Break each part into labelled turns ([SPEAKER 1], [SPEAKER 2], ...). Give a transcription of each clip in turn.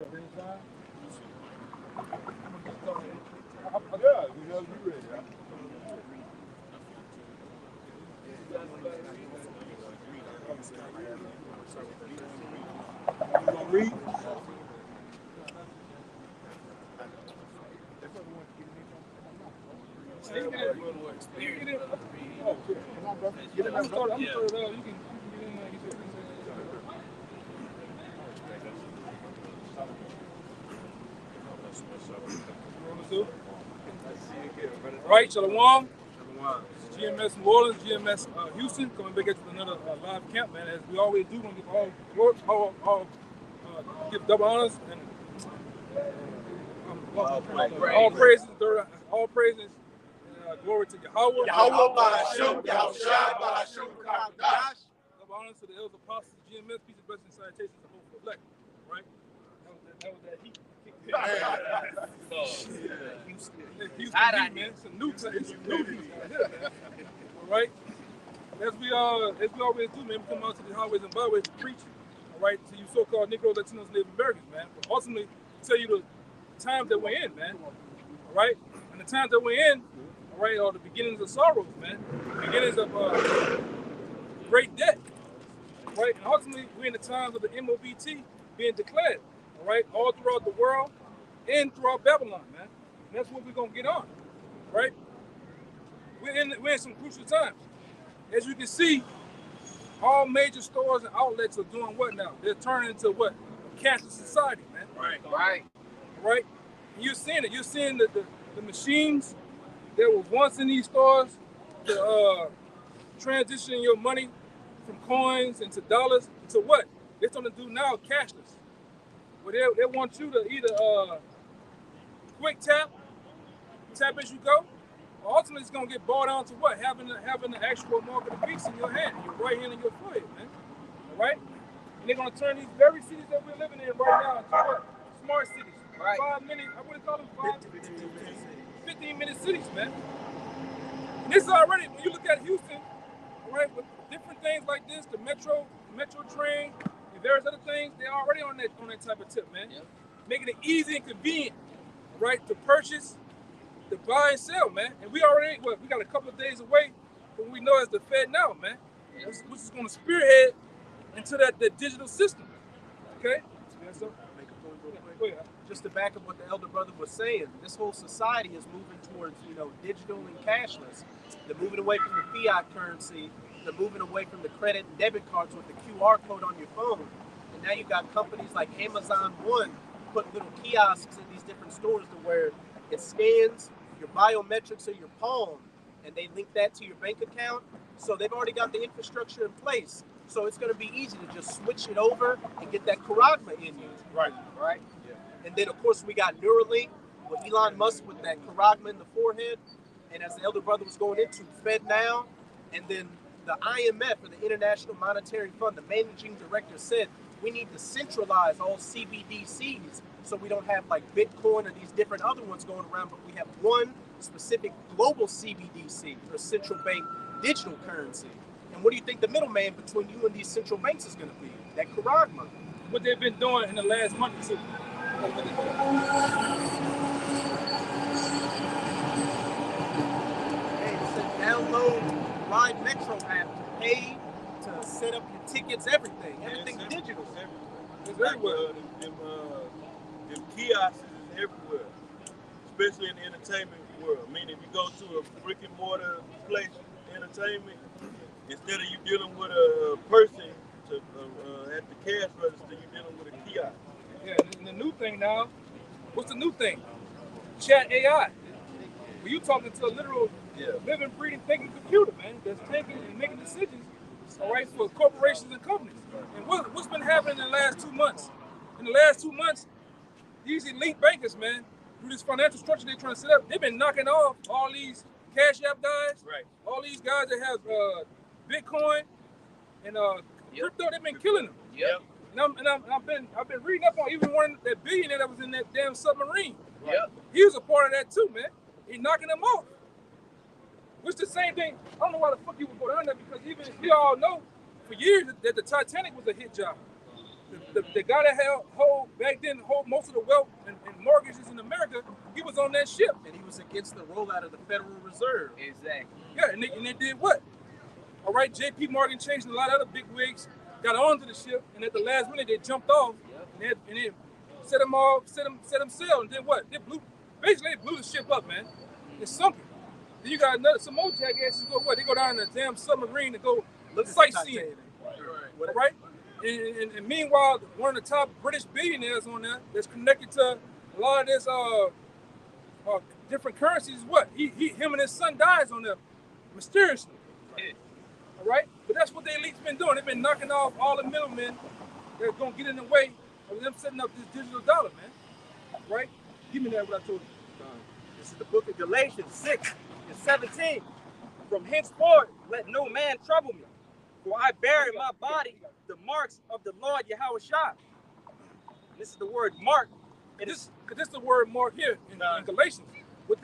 [SPEAKER 1] Read. Right, Shalom. GMS New Orleans, GMS Houston, coming back into another live camp, man. As we always do, when we give give double honors and all praises, all praises, glory to Yahweh.
[SPEAKER 2] Yahweh Barashum, Yahushua Barashum, Kadash.
[SPEAKER 1] Double honors to the elders apostles, GMS, peace and blessings, salutations, and hope for elect. Right? That was that heat. Houston heat, man. Some new Houston out here, man. All right. As we always do, man, we come out to the highways and byways to preach, all right, to you so-called Negroes, Latinos, and Native Americans, man. But ultimately, tell you the times that we're in, man. All right? And the times that we're in, all right, are the beginnings of sorrows, man. The beginnings of great debt. All right? And ultimately, we're in the times of the MOBT being declared, all right, all throughout the world and throughout Babylon, man. And that's what we're going to get on, right? We're in some crucial times. As you can see, all major stores and outlets are doing what now? They're turning into what? A cashless society, man.
[SPEAKER 2] Right.
[SPEAKER 1] Right? And you're seeing it. You're seeing the machines that were once in these stores to transition your money from coins into dollars to what? They're going to do now cashless. But they want you to either quick tap as you go, or ultimately it's going to get boiled down to what? Having the actual mark of the beast in your hand, your right hand and your forehead, man. All right? And they're going to turn these very cities that we're living in right now into what? Smart cities.
[SPEAKER 2] Right.
[SPEAKER 1] 5 minute, I wouldn't call them 15-minute cities, man. And this is already, when you look at Houston, all right, with different things like this, the metro train, and various other things, they're already on that type of tip, man. Yep. Making it easy and convenient, right, to purchase, to buy and sell, man. And we already, we got a couple of days away from what we know as the Fed now, man, which is going to spearhead into that digital system, okay?
[SPEAKER 3] Yeah, so make a point real quick. Just to back up what the elder brother was saying, this whole society is moving towards, digital and cashless. They're moving away from the fiat currency. They're moving away from the credit and debit cards with the QR code on your phone. And now you've got companies like Amazon One putting little kiosks in these different stores to where it scans your biometrics of your palm and they link that to your bank account. So they've already got the infrastructure in place. So it's going to be easy to just switch it over and get that charagma in you.
[SPEAKER 1] Right.
[SPEAKER 3] Yeah. And then, of course, we got Neuralink with Elon Musk with that charagma in the forehead. And as the elder brother was going into, FedNow, and then the IMF, or the International Monetary Fund, the managing director said, we need to centralize all CBDCs so we don't have like Bitcoin or these different other ones going around, but we have one specific global CBDC, or central bank digital currency. And what do you think the middleman between you and these central banks is going to be? That charagma.
[SPEAKER 1] What they've been doing in the last month or two.
[SPEAKER 3] Hey, to download Ride Metro app, to pay, to set up your tickets, everything. Everything's digital.
[SPEAKER 1] It's everywhere.
[SPEAKER 4] Them kiosks is everywhere, especially in the entertainment world. Meaning, if you go to a brick and mortar place, entertainment, instead of you dealing with a person at the cash register, you're dealing with a kiosk.
[SPEAKER 1] Yeah, and the new thing now, what's the new thing? Chat AI. When you talking to a literal living, breathing, thinking computer, man, that's taking and making decisions, all right, for corporations and companies. And what's been happening in the last 2 months? In the last 2 months, these elite bankers, man, through this financial structure they're trying to set up, they've been knocking off all these Cash App guys,
[SPEAKER 4] right?
[SPEAKER 1] All these guys that have Bitcoin and crypto, they've been killing them.
[SPEAKER 2] Yep.
[SPEAKER 1] And I've been reading up on even one that billionaire that was in that damn submarine.
[SPEAKER 2] Yep.
[SPEAKER 1] He was a part of that too, man. He's knocking them off. Which the same thing. I don't know why the fuck you would go down there, because even we all know for years that the Titanic was a hit job. The guy that hold back then hold most of the wealth and mortgages in America, he was on that ship.
[SPEAKER 3] And he was against the rollout of the Federal Reserve.
[SPEAKER 2] Exactly.
[SPEAKER 1] Yeah, and they did what? All right, J.P. Morgan changed a lot of other big wigs, got onto the ship, and at the last minute they jumped off and they set them sail, and then what? They blew the ship up, man. It sunk it. Then you got some more jackasses go what? They go down in the damn submarine to go sightseeing. Right? And meanwhile, one of the top British billionaires on there that's connected to a lot of this different currencies, what? Him and his son dies on there mysteriously. All right? But that's what the elite's been doing. They've been knocking off all the middlemen that's going to get in the way of them setting up this digital dollar, man. Right? Give me that what I told you.
[SPEAKER 5] This is the book of Galatians 6 and 17. From henceforth, let no man trouble me, for I bear in my body the marks of the Lord Yahushua. This is the word mark.
[SPEAKER 1] This is the word mark here in Galatians. Which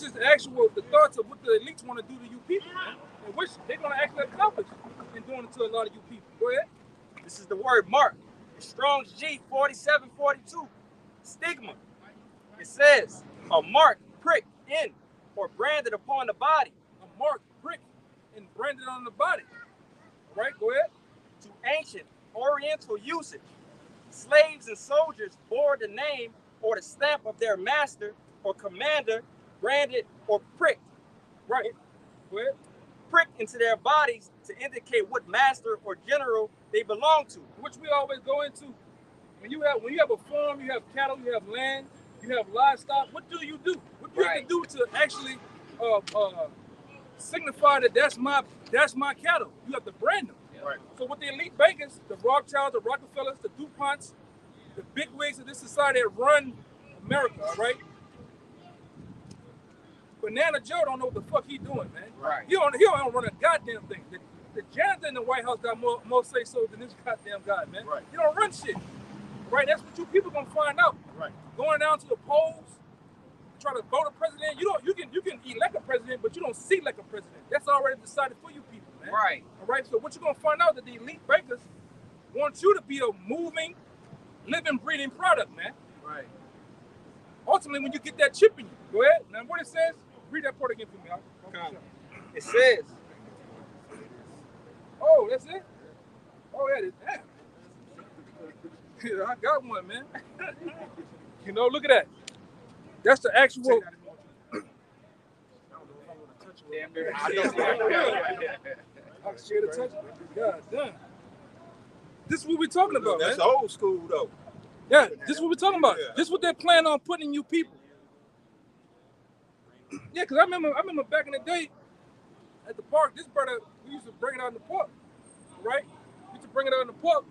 [SPEAKER 1] is the actual the thoughts of what the elites want to do to you people, man, and which they're going to actually accomplish in doing it to a lot of you people. Go ahead.
[SPEAKER 5] This is the word mark. Strong's G 4742. Stigma. It says a mark pricked in or branded upon the body.
[SPEAKER 1] A mark pricked and branded on the body. All right, go ahead.
[SPEAKER 5] To ancient Oriental usage, slaves and soldiers bore the name or the stamp of their master or commander, branded or pricked.
[SPEAKER 1] Right. Go ahead.
[SPEAKER 5] Pricked into their bodies to indicate what master or general they belong to.
[SPEAKER 1] Which we always go into. When you have a farm, you have cattle, you have land, you have livestock. What do you do? What do you have to do to actually signify that that's my cattle? You have to brand them.
[SPEAKER 2] Right.
[SPEAKER 1] So with the elite bankers, the Rothschilds, the Rockefellers, the DuPonts, the big wigs of this society that run America, all right? Banana Joe don't know what the fuck he doing, man.
[SPEAKER 2] Right.
[SPEAKER 1] He don't run a goddamn thing. The janitor in the White House got more say so than this goddamn guy, man.
[SPEAKER 2] Right.
[SPEAKER 1] He don't run shit. Right? That's what you people gonna find out.
[SPEAKER 2] Right.
[SPEAKER 1] Going down to the polls, try to vote a president. You can elect a president, but you don't see like a president. That's already decided for you people, man.
[SPEAKER 2] Right.
[SPEAKER 1] All right. So what you're gonna find out that the elite bankers want you to be a moving, living, breathing product, man.
[SPEAKER 3] Right.
[SPEAKER 1] Ultimately, when you get that chip in you, go ahead. Now, what it says, read that part again for me.
[SPEAKER 5] It says,
[SPEAKER 1] oh, that's it? Oh, yeah, damn. I got one, man. Look at that. That's the actual. I'm scared to touch it. God damn. This is what we're talking about,
[SPEAKER 4] That's
[SPEAKER 1] man.
[SPEAKER 4] old school, though.
[SPEAKER 1] Yeah, this is what we're talking about.
[SPEAKER 4] Yeah.
[SPEAKER 1] This is what they're planning on putting in you people. Yeah, because I remember back in the day at the park, this brother, we used to bring it out in the park, right? We used to bring it out in the park,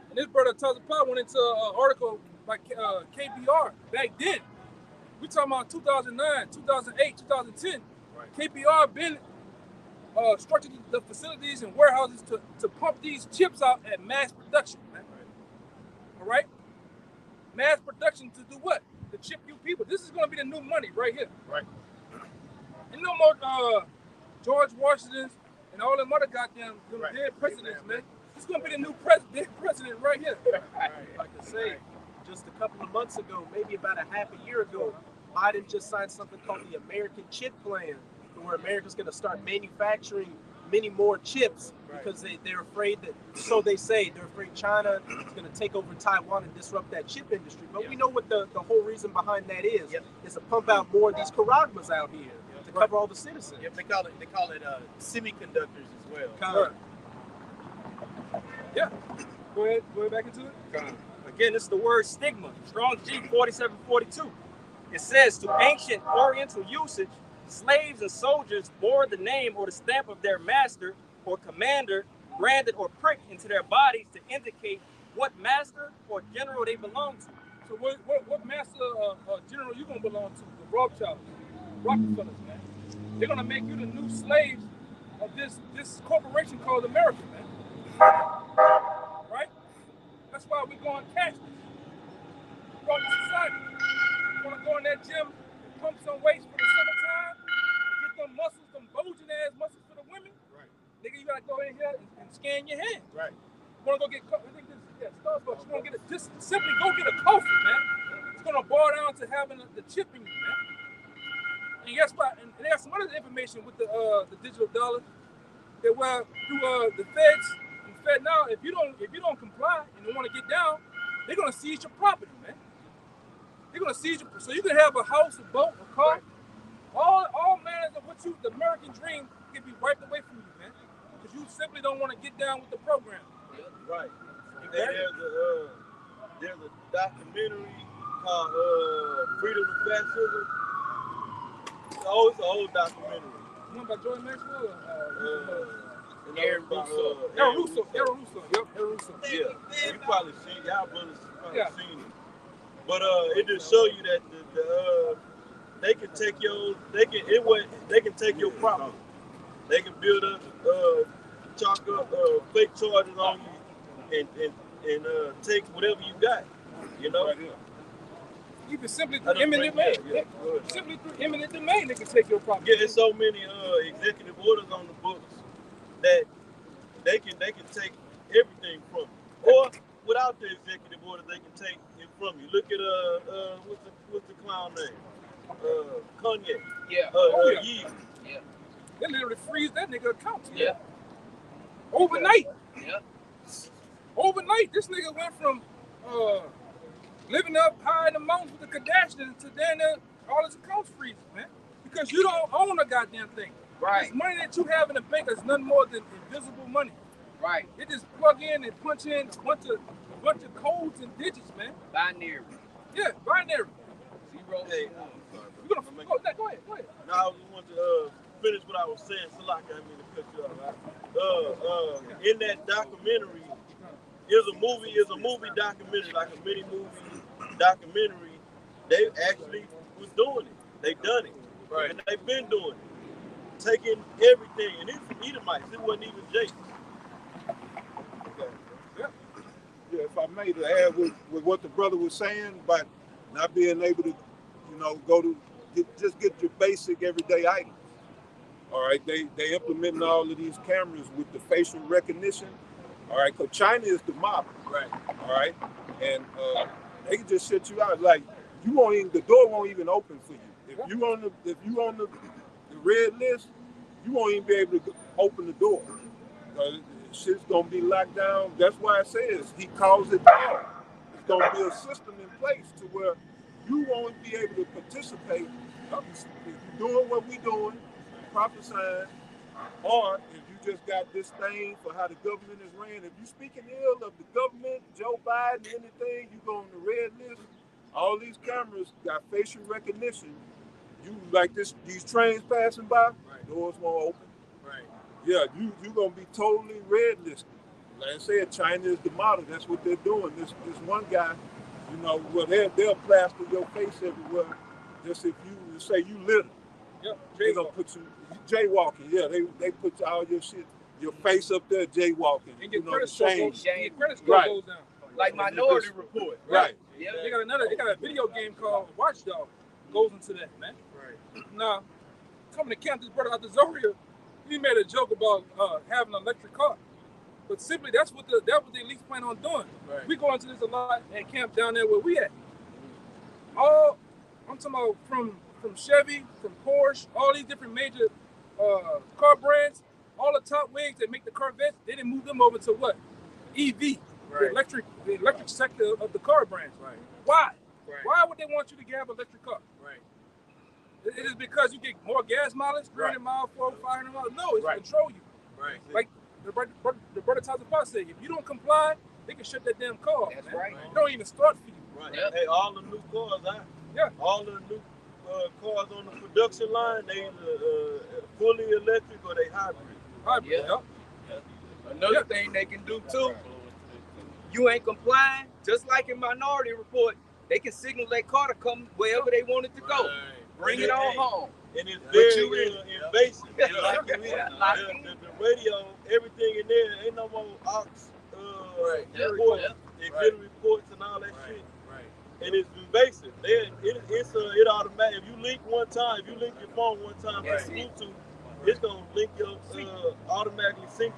[SPEAKER 1] and this brother, Tazapah, went into an article by KBR back then. We talking about 2009, 2008, 2010. Right. KBR been structured the facilities and warehouses to pump these chips out at mass production, man. Right. All right? Mass production to do what? To chip you people. This is going to be the new money right here.
[SPEAKER 2] Right.
[SPEAKER 1] And no more George Washington's and all them other goddamn dead presidents, man. This is going to be the new president right here.
[SPEAKER 3] Like I say, just a couple of months ago, maybe about a half a year ago, Biden just signed something called the American Chip Plan, where America's going to start manufacturing many more chips because they're afraid that, so they say, they're afraid China is going to take over Taiwan and disrupt that chip industry. But we know what the whole reason behind that is to pump out more of these Karagmas out here to cover all the citizens.
[SPEAKER 2] Yep, they call it semiconductors as well.
[SPEAKER 1] Right. Yeah. Go ahead back into it.
[SPEAKER 5] again, this is the word stigma, Strong's G 4742. It says, to ancient Oriental usage, slaves and soldiers bore the name or the stamp of their master or commander, branded or pricked into their bodies to indicate what master or general they belong to.
[SPEAKER 1] So what master general you gonna belong to? The Rothschilds, Rockefellers, man. They're gonna make you the new slaves of this corporation called America, man. Right? That's why we're going cashless. We're going to society. We're gonna go in that gym, pump some weights for the summertime, and get them muscles, them bulging ass muscles for the women.
[SPEAKER 2] Right.
[SPEAKER 1] Nigga, you gotta go in here and scan your hand.
[SPEAKER 2] Right.
[SPEAKER 1] Wanna go get simply go get a coffee, man. It's gonna boil down to having the chip in you, man. And guess what? And there's some other information with the digital dollar that through the feds and Fed now, if you don't comply and you want to get down, they're gonna seize your property, man. They're gonna seize your, so you can have a house, a boat, a car, all manners of the American dream can be wiped away from you, man, because you simply don't want to get down with the program.
[SPEAKER 4] Right. And there's a documentary called Freedom to Fascism. It's an old documentary.
[SPEAKER 1] One by Joy Maxwell?
[SPEAKER 4] Aaron Russo.
[SPEAKER 1] Aaron Russo. Aaron Russo.
[SPEAKER 4] Yeah. You probably seen y'all brothers probably seen it. But it just show you that they can take your property. They can build up chalk up fake charges on you and take whatever you got. You know?
[SPEAKER 1] Right. Even simply through eminent domain. Simply through eminent domain, they can take your property.
[SPEAKER 4] Yeah, there's so many executive orders on the books that they can take everything from you. Or without the executive order, they can take it from you. Look at what's the clown name? Kanye.
[SPEAKER 5] Yeah.
[SPEAKER 4] Yeezy.
[SPEAKER 5] Yeah.
[SPEAKER 1] They literally freeze that nigga account.
[SPEAKER 5] Yeah.
[SPEAKER 1] Overnight.
[SPEAKER 5] Yeah.
[SPEAKER 1] Overnight, this nigga went from living up high in the mountains with the Kardashians to then all his accounts freezes, man. Because you don't own a goddamn thing.
[SPEAKER 5] Right.
[SPEAKER 1] This money that you have in the bank is nothing more than invisible money.
[SPEAKER 5] Right.
[SPEAKER 1] They just plug in and punch in a bunch of codes and digits, man.
[SPEAKER 5] Binary.
[SPEAKER 1] Yeah, binary.
[SPEAKER 5] Zero.
[SPEAKER 4] Hey,
[SPEAKER 1] You gonna go ahead.
[SPEAKER 4] no, I just want to finish what I was saying. So like, I mean to cut you off. Right? In that documentary, is a movie documentary, like a mini movie documentary. They actually was doing it. They done it,
[SPEAKER 2] Right.
[SPEAKER 4] and they've been doing it, taking everything. And it's Edomites. It wasn't even Jason.
[SPEAKER 6] Yeah, if I may, to add with what the brother was saying, but not being able to, go to just get your basic everyday items. All right, they implementing all of these cameras with the facial recognition. All right, because China is the model.
[SPEAKER 2] Right.
[SPEAKER 6] All right, and they can just shut you out. Like the door won't even open for you. If you on the red list, you won't even be able to open the door. Shit's gonna be locked down. That's why it says he calls it down. It's gonna be a system in place to where you won't be able to participate if you're doing what we're doing, prophesying, or if you just got this thing for how the government is ran. If you speaking ill of the government, Joe Biden, anything, you go on the red list. All these cameras got facial recognition. You like these trains passing by, doors won't open.
[SPEAKER 2] Right.
[SPEAKER 6] Yeah, you're gonna be totally red listed. Like I said, China is the model. That's what they're doing. This one guy, they'll plaster your face everywhere. Just if you say you litter, they're gonna put you jaywalking. Yeah, they put all your shit, your face up there jaywalking.
[SPEAKER 1] And your
[SPEAKER 6] the
[SPEAKER 1] credit score goes down.
[SPEAKER 5] Like Minority Report.
[SPEAKER 6] Right.
[SPEAKER 5] Yeah.
[SPEAKER 1] They got a video game called Watchdog. Goes into that, man.
[SPEAKER 2] Right.
[SPEAKER 1] Now, coming to camp, this brother out the Zoria, he made a joke about having an electric car. But simply, that's what the elites plan on doing.
[SPEAKER 2] Right.
[SPEAKER 1] We go into this a lot at camp down there where we at. I'm talking about from Chevy, from Porsche, all these different major car brands, all the top wigs that make the Corvettes, they didn't move them over to what? EV, the electric sector of the car brands.
[SPEAKER 2] Right.
[SPEAKER 1] Why?
[SPEAKER 2] Right.
[SPEAKER 1] Why would they want you to have an electric car?
[SPEAKER 2] Right.
[SPEAKER 1] It is because you get more gas mileage, 300 miles, 500 miles. No, it's to control you.
[SPEAKER 2] Right.
[SPEAKER 1] Like the brother Tazapah said, if you don't comply, they can shut that damn car off.
[SPEAKER 5] That's
[SPEAKER 1] man.
[SPEAKER 5] right.
[SPEAKER 1] They don't even start for you.
[SPEAKER 4] Right.
[SPEAKER 5] Yep.
[SPEAKER 4] Hey, all the new cars out.
[SPEAKER 1] Yeah.
[SPEAKER 4] All the new cars on the production line, they either fully electric or they hybrid.
[SPEAKER 1] Hybrid,
[SPEAKER 5] Yeah.
[SPEAKER 1] yeah.
[SPEAKER 5] Another thing they can do too, you ain't complying, just like in Minority Report, they can signal that car to come wherever they want it to go. Bring it on home.
[SPEAKER 4] And it's
[SPEAKER 5] But
[SPEAKER 4] very
[SPEAKER 5] you
[SPEAKER 4] invasive.
[SPEAKER 5] Yeah.
[SPEAKER 4] Like the radio, everything in there, ain't no more aux reports, executive reports and all that shit.
[SPEAKER 2] Right.
[SPEAKER 4] And it's invasive. It automatic. If you link one time, if you link your phone one time to Bluetooth, it's gonna link your automatically sync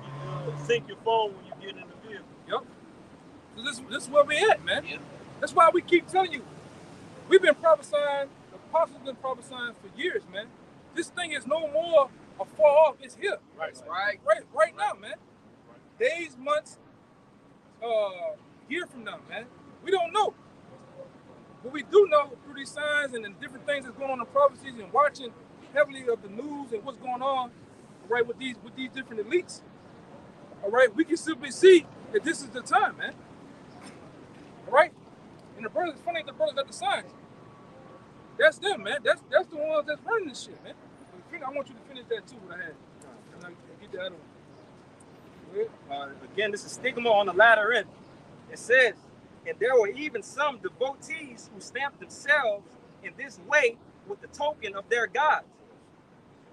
[SPEAKER 4] your phone when you get in the vehicle.
[SPEAKER 1] Yep. So this is where we at, man.
[SPEAKER 5] Yeah.
[SPEAKER 1] That's why we keep telling you. We've been prophesying, the apostles have been prophesying for years, man. This thing is no more afar off, it's here. Right now, man. Days, months, year from now, man. We don't know. But we do know through these signs and the different things that's going on in prophecies and watching heavily of the news and what's going on, right, with these different elites. All right, we can simply see that this is the time, man. All right? And the brothers, it's funny the brothers got the signs. That's them, man. That's the ones that's running this shit, man. I want you to finish that too, what I had. And I get the other one.
[SPEAKER 5] Again, this is stigma on the latter end. It says, and there were even some devotees who stamped themselves in this way with the token of their gods.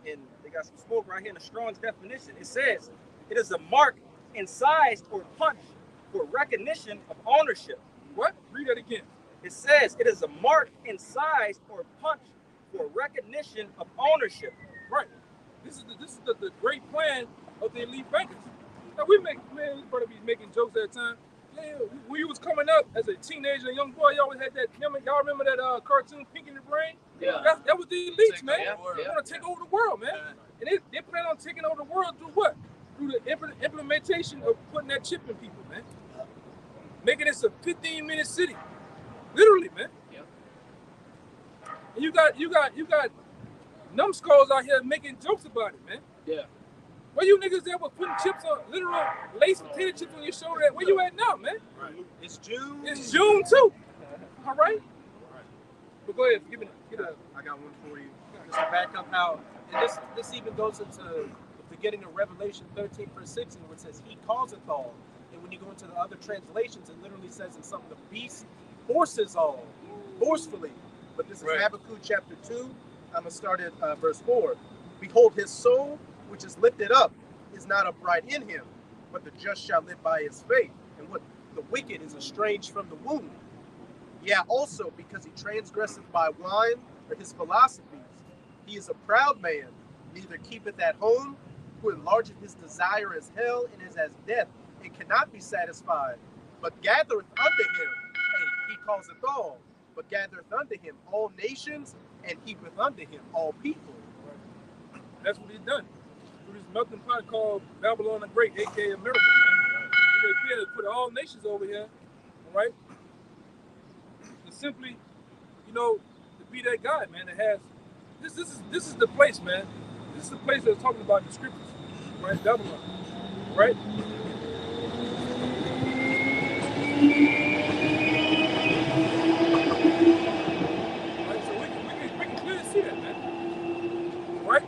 [SPEAKER 5] And they got some smoke right here in the Strong's definition. It says, it is a mark incised or punched for recognition of ownership.
[SPEAKER 1] What? Read that again.
[SPEAKER 5] It says, it is a mark incised or punched for recognition of ownership.
[SPEAKER 1] Right. This is the great plan of the elite bankers. Now we make, man, we probably be making jokes at the time. Yeah, when you was coming up as a teenager, a young boy, you always had that. Y'all remember that cartoon Pink in the Brain?
[SPEAKER 7] Yeah.
[SPEAKER 1] That was the elites, man.
[SPEAKER 7] Yeah.
[SPEAKER 1] They want to take over the world, man. And they plan on taking over the world through what? Through the implementation of putting that chip in people, man. Making this a 15-minute city, literally, man.
[SPEAKER 7] Yeah.
[SPEAKER 1] And you got numbskulls out here making jokes about it, man.
[SPEAKER 7] Yeah.
[SPEAKER 1] Where you niggas that was putting chips on, literal lace potato chips on your shoulder? Where you at now, man?
[SPEAKER 3] Right. It's June.
[SPEAKER 1] It's June too. All right. But go ahead, give it.
[SPEAKER 3] I got one for you. Just to back up how, and this even goes into the beginning of Revelation 13, verse 16, where it says, "He causeth all." And when you go into the other translations, it literally says in some of the beast forces all, forcefully. But this is Habakkuk chapter 2. I'm going to start at verse 4. "Behold, his soul, which is lifted up, is not upright in him, but the just shall live by his faith. And what the wicked is estranged from the womb. Yeah, also because he transgresseth by wine or his philosophies. He is a proud man, neither keepeth at home, who enlargeth his desire as hell, and is as death, and cannot be satisfied, but gathereth unto him, and he causeth all, but gathereth unto him all nations, and heapeth unto him all people."
[SPEAKER 1] That's what he's done. Through this melting pot called Babylon the Great, aka America, man. He made put all nations over here, all right? To simply, to be that guy, man, that has this is the place, man. This is the place that's talking about the scriptures, right? Babylon, right? Right, so we can clearly see that, man. Right?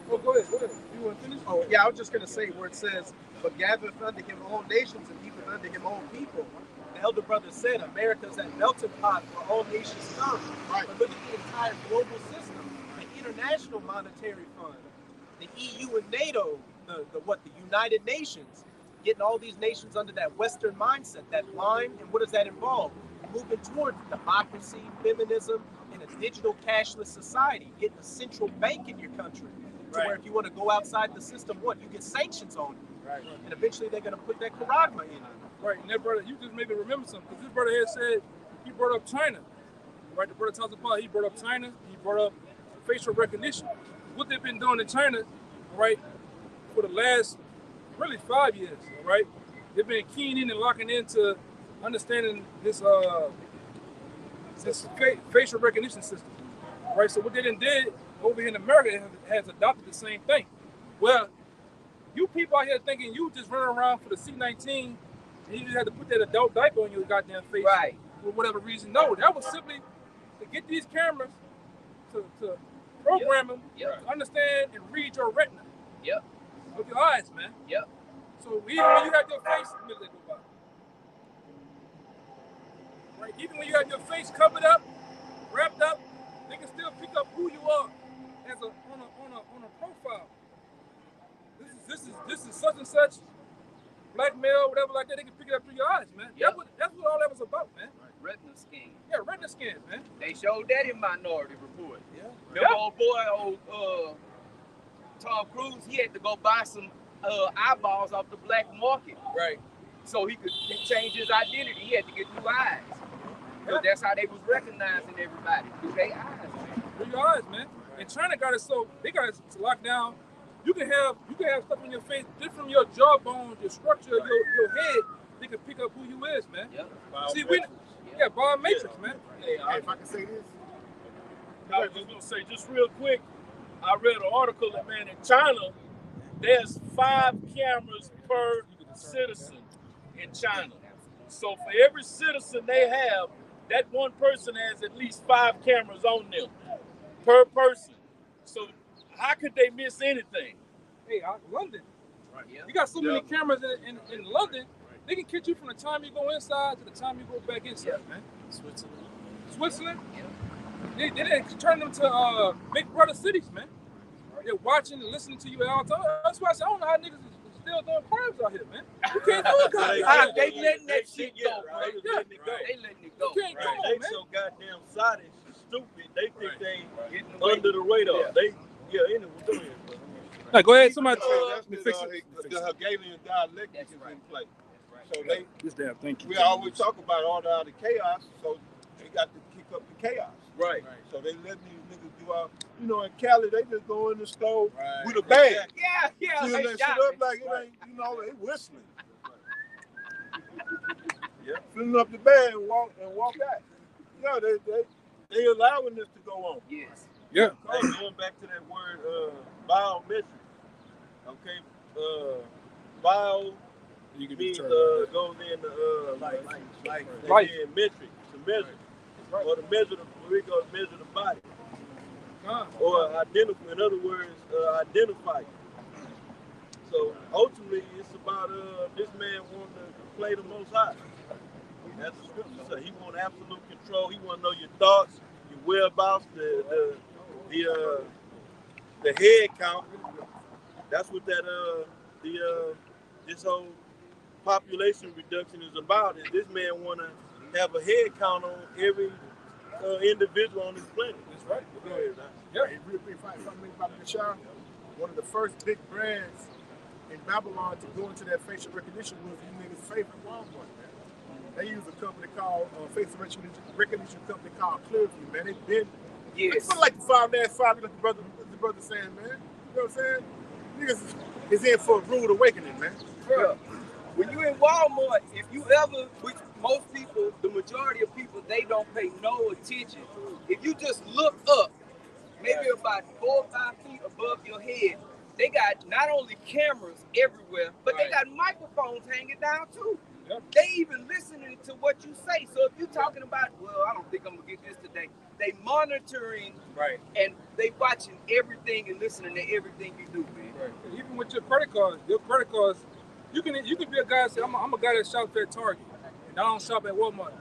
[SPEAKER 1] Oh, go ahead. You want to finish?
[SPEAKER 3] Oh, yeah, I was just going to say where it says, "But gathereth unto him all nations, and heapeth unto him all people." The elder brother said America's that melting pot where all nations come. Right. But look at the entire global system, the International Monetary Fund, the EU and NATO, the United Nations, getting all these nations under that Western mindset, that line. And what does that involve? Moving towards democracy, feminism, and a digital cashless society, getting a central bank in your country. To where if you want to go outside the system, you get sanctions on you. Right. And eventually they're going to put that charagma in you.
[SPEAKER 1] Right, and that brother, you just made me remember something. Because this brother here said, he brought up China. Right, the brother talks about, he brought up China, he brought up facial recognition. What they've been doing in China, right, for the last, really 5 years, all right? They've been keying in and locking into understanding this facial recognition system, right? So what they done did over here in America has adopted the same thing. Well, you people out here thinking you just running around for the C-19 and you just had to put that adult diaper on your goddamn face for whatever reason. No, that was simply to get these cameras to program them to understand and read your retina.
[SPEAKER 7] Yep.
[SPEAKER 1] With your eyes, man.
[SPEAKER 7] Yep.
[SPEAKER 1] So even when you have your face, right? Even when you have your face covered up, wrapped up, they can still pick up who you are as on a profile. This is such and such, black male, whatever like that. They can pick it up through your eyes, man.
[SPEAKER 7] Yep.
[SPEAKER 1] That's what all that was about, man.
[SPEAKER 7] Retina scan.
[SPEAKER 1] Yeah, retina scan, man.
[SPEAKER 7] They showed that in Minority Report.
[SPEAKER 1] Yeah.
[SPEAKER 7] The old boy, Tom Cruise, he had to go buy some eyeballs off the black market.
[SPEAKER 2] Right.
[SPEAKER 7] So he could change his identity. He had to get new eyes. So that's how they was recognizing everybody. Through their eyes, man.
[SPEAKER 1] Through your eyes, man. And China got it so they got it locked down. You can have stuff in your face just from your jawbone, your structure, your head. They can pick up who you is, man.
[SPEAKER 7] Yep.
[SPEAKER 1] See, biometrics, man.
[SPEAKER 8] Hey, if I can say this,
[SPEAKER 4] I was just gonna say, just real quick, I read an article that, man, in China, there's 5 cameras per citizen in China. So for every citizen they have, that one person has at least 5 cameras on them per person. So how could they miss anything?
[SPEAKER 1] Hey, London.
[SPEAKER 8] right.
[SPEAKER 7] Yeah.
[SPEAKER 1] You got so many cameras in London. They can catch you from the time you go inside to the time you go back inside, man. Switzerland. They didn't turn them to big brother cities, man. They're watching and listening to you at all times. That's why I said I don't know how niggas is still doing crimes out here, man. You can't do it, guys.
[SPEAKER 7] They letting that shit go,
[SPEAKER 4] right?
[SPEAKER 7] bro.
[SPEAKER 4] They letting it go.
[SPEAKER 7] They letting it go.
[SPEAKER 1] You can't come on,
[SPEAKER 4] They
[SPEAKER 1] man.
[SPEAKER 4] so goddamn solid, stupid. They think they
[SPEAKER 7] Getting away.
[SPEAKER 4] under the radar. They anyway. Go ahead, bro.
[SPEAKER 1] Hey, go ahead, somebody.
[SPEAKER 6] The Hegelian dialectic is in play. So
[SPEAKER 1] This damn thing.
[SPEAKER 6] we always talk about order out of chaos, so they got to kick up the chaos.
[SPEAKER 4] Right.
[SPEAKER 6] So they let these niggas do all, in Cali, they just go in the store
[SPEAKER 4] Right.
[SPEAKER 6] with a bag.
[SPEAKER 7] Yeah.
[SPEAKER 6] Filling
[SPEAKER 7] They
[SPEAKER 6] that shit
[SPEAKER 7] got
[SPEAKER 6] up
[SPEAKER 7] me.
[SPEAKER 6] like it ain't, they whistling. Filling up the bag and walk out. Yeah, they allowing this to go on.
[SPEAKER 7] Yes.
[SPEAKER 1] Yeah.
[SPEAKER 4] Hey, going back to that word, biometric. Okay, bio
[SPEAKER 1] You can
[SPEAKER 4] means
[SPEAKER 1] determine.
[SPEAKER 4] goes in like
[SPEAKER 1] Life.
[SPEAKER 4] metric to measure, or to measure we go to measure the body, or identify. In other words, identify. So ultimately, it's about this man wanting to play the Most High. As the scripture says, he want absolute control. He want to know your thoughts, your whereabouts, the head count. That's what that this whole population reduction is about. Is this man want to have a head count on every individual on this planet?
[SPEAKER 1] That's right.
[SPEAKER 4] Go ahead, man.
[SPEAKER 1] Yeah.
[SPEAKER 8] Hey, real quick, something about the Shah. One of the first big brands in Babylon to go into that facial recognition was you niggas' favorite Walmart, man. They use a company called facial recognition company called Clearview, man. They've been
[SPEAKER 7] Yes.
[SPEAKER 8] it's like the 5 like the brother saying, man. You know what I'm saying? Niggas is in for a rude awakening, man.
[SPEAKER 7] Bro, when you in Walmart, if you ever, which most people, the majority of people, they don't pay no attention. If you just look up, maybe about 4 or 5 feet above your head, they got not only cameras everywhere, but they got microphones hanging down too.
[SPEAKER 1] Yep.
[SPEAKER 7] They even listening to what you say. So if you're talking about, well, I don't think I'm gonna get this today. They monitoring and they watching everything and listening to everything you do, man.
[SPEAKER 1] Right. Even with your credit cards, you can be a guy that say, I'm a guy that shops at Target and I don't shop at Walmart.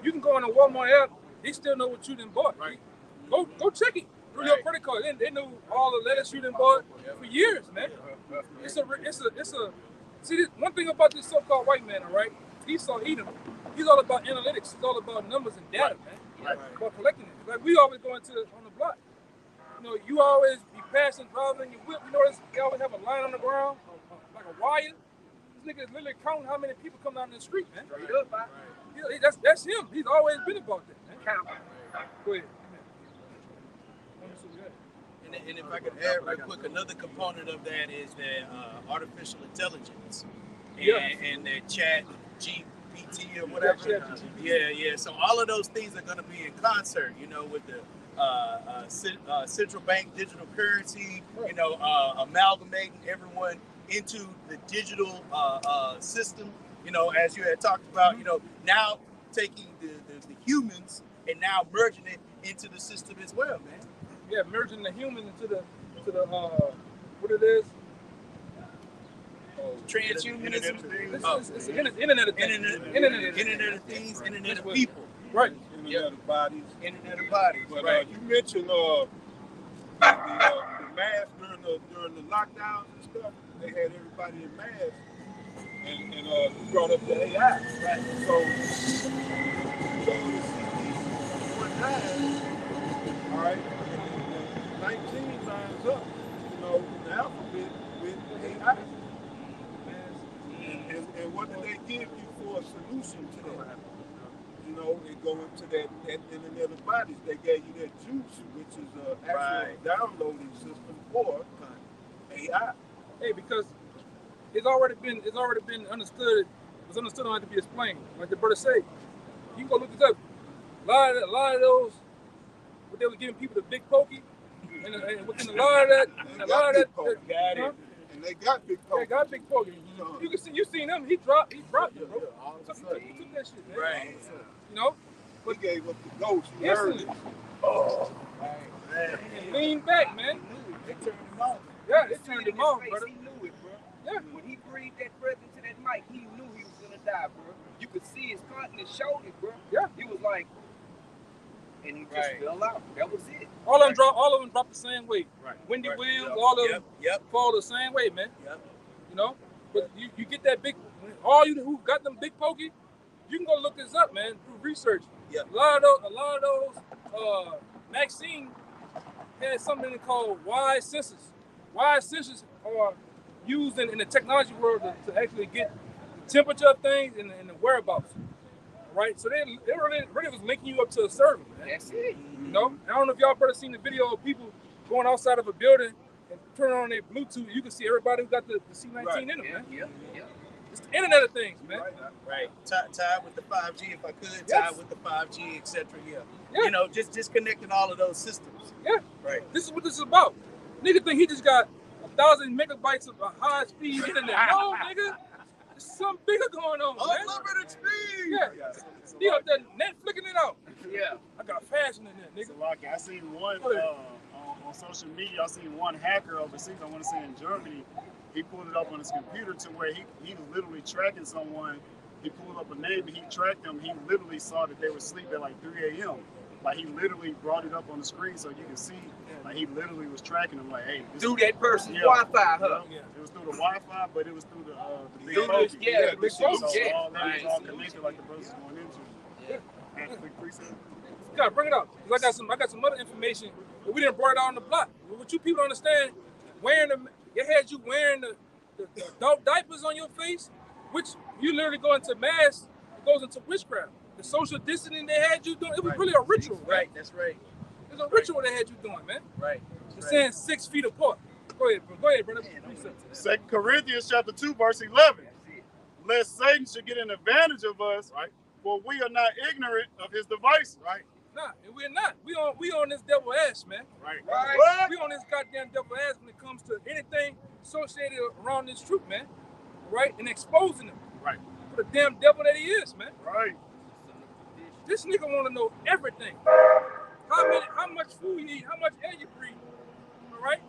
[SPEAKER 1] You can go on the Walmart app, they still know what you done bought. Right. Go check it through your credit card. They know all the lettuce you done bought for years, man. It's a see this, one thing about this so-called white man, all right? He's all about analytics. He's all about numbers and data, man. About collecting it. Like we always go on the block. You always be passing, driving your whip. You notice they always have a line on the ground, like a wire. This nigga is literally counting how many people come down the street, man. That's him. He's always been about that, man.
[SPEAKER 7] Count.
[SPEAKER 1] Go ahead.
[SPEAKER 2] And if I could add right quick, another component of that is the artificial intelligence and the chat GPT or whatever. Yeah. So all of those things are going to be in concert, with the central bank digital currency, amalgamating everyone into the digital system, as you had talked about, now taking the humans and now merging it into the system as well, man.
[SPEAKER 1] Yeah, merging the human into the what it is.
[SPEAKER 2] Transhumanism.
[SPEAKER 1] It's the Internet of Things.
[SPEAKER 2] Internet of Things, Internet of People.
[SPEAKER 1] Right.
[SPEAKER 6] Internet of bodies.
[SPEAKER 2] Internet of Bodies.
[SPEAKER 6] But
[SPEAKER 2] Right.
[SPEAKER 6] you mentioned the mask during the lockdowns and stuff. They had everybody in masks, and you brought up the AI. Right. So one time, all right, 19 lines up. The And what do they give you for a solution to that? You know, they go into that Internet of Bodies. They gave you that juice, which is an actual downloading system for AI.
[SPEAKER 1] Hey, because it's already been understood. It's understood don't have to be explained. Like the brother said, you can go look this up. A lot of those, what they were giving people the big pokey, and within a lot of that,
[SPEAKER 6] And they got big pokey.
[SPEAKER 1] They got big pokey. You can see, you seen him. He dropped it, bro. He took that shit, man.
[SPEAKER 2] Right.
[SPEAKER 1] You know,
[SPEAKER 6] He gave up the ghost. You heard it.
[SPEAKER 1] and lean back, man.
[SPEAKER 7] They turned him on.
[SPEAKER 1] Yeah, they turned him on, brother.
[SPEAKER 7] He knew it, bro.
[SPEAKER 1] Yeah.
[SPEAKER 7] When he breathed that breath into that mic, he knew he was gonna die, bro. You could see his continent showed it, bro.
[SPEAKER 1] Yeah.
[SPEAKER 7] He was like, and he just fell out. That was it.
[SPEAKER 1] All of them dropped the same way.
[SPEAKER 3] Right.
[SPEAKER 1] Wendy Williams, all of them fall the same way, man.
[SPEAKER 2] Yep.
[SPEAKER 1] You know, but you get that big. All you who got them big pokey, you can go look this up, man. Do research.
[SPEAKER 2] Yeah.
[SPEAKER 1] A lot of those. Maxine had something called wise sensors. Wise sensors are used in the technology world to actually get the temperature of things and the whereabouts. Right, so they really was linking you up to a server, man.
[SPEAKER 7] That's it.
[SPEAKER 1] You know, I don't know if y'all ever seen the video of people going outside of a building and turning on their Bluetooth. You can see everybody who got the C19 in them, man.
[SPEAKER 7] Yeah.
[SPEAKER 1] It's the Internet of Things, man.
[SPEAKER 2] Right. Tied with the 5G, if I could,
[SPEAKER 1] Yes.
[SPEAKER 2] tied with the 5G, etc. Yeah.
[SPEAKER 1] Yeah.
[SPEAKER 2] You know, just disconnecting all of those systems.
[SPEAKER 1] Yeah.
[SPEAKER 2] Right.
[SPEAKER 1] This is what this is about. Nigga think he just got 1,000 megabytes of a high-speed internet. No, nigga. There's something bigger going on, man.
[SPEAKER 2] Unlimited speed.
[SPEAKER 1] Yeah. He up there Netflixing it out.
[SPEAKER 7] Yeah.
[SPEAKER 1] I got fast in there, nigga.
[SPEAKER 9] So, Lucky, I seen one on social media. I seen one hacker overseas. I want to say in Germany. He pulled it up on his computer to where he literally tracking someone. He pulled up a name and he tracked them. He literally saw that they were asleep at like 3 a.m. Like he literally brought it up on the screen so you can see. Like he literally was tracking them. Like, hey,
[SPEAKER 7] Through that person's Wi-Fi, huh?
[SPEAKER 9] Yeah. It was through the Wi-Fi, but it was through the big
[SPEAKER 7] Through
[SPEAKER 9] phone.
[SPEAKER 7] the- yeah, the big phone,
[SPEAKER 9] So
[SPEAKER 7] yeah.
[SPEAKER 9] all that was all connected like the brothers going into.
[SPEAKER 1] Yeah.
[SPEAKER 9] Quick preset.
[SPEAKER 1] You gotta bring it up. 'Cause I got some other information, but we didn't bring it out on the block. What you people understand, it had you wearing the adult diapers on your face, which you literally go into mass, it goes into witchcraft. The social distancing they had you doing, it was really a ritual.
[SPEAKER 2] Right. That's right.
[SPEAKER 1] It was a ritual they had you doing, man.
[SPEAKER 2] Right.
[SPEAKER 1] It's saying 6 feet apart. Go ahead, brother.
[SPEAKER 9] 2 Corinthians chapter 2, verse 11. Lest Satan should get an advantage of us, right? For we are not ignorant of his devices, right?
[SPEAKER 1] Nah, and we're not. We on this devil ass, man.
[SPEAKER 9] Right.
[SPEAKER 7] Right.
[SPEAKER 1] We on this goddamn devil ass when it comes to anything associated around this truth, man. Right? And exposing him.
[SPEAKER 9] Right.
[SPEAKER 1] For the damn devil that he is, man.
[SPEAKER 9] Right.
[SPEAKER 1] This nigga want to know everything. How much food you eat, how much air you breathe. All right?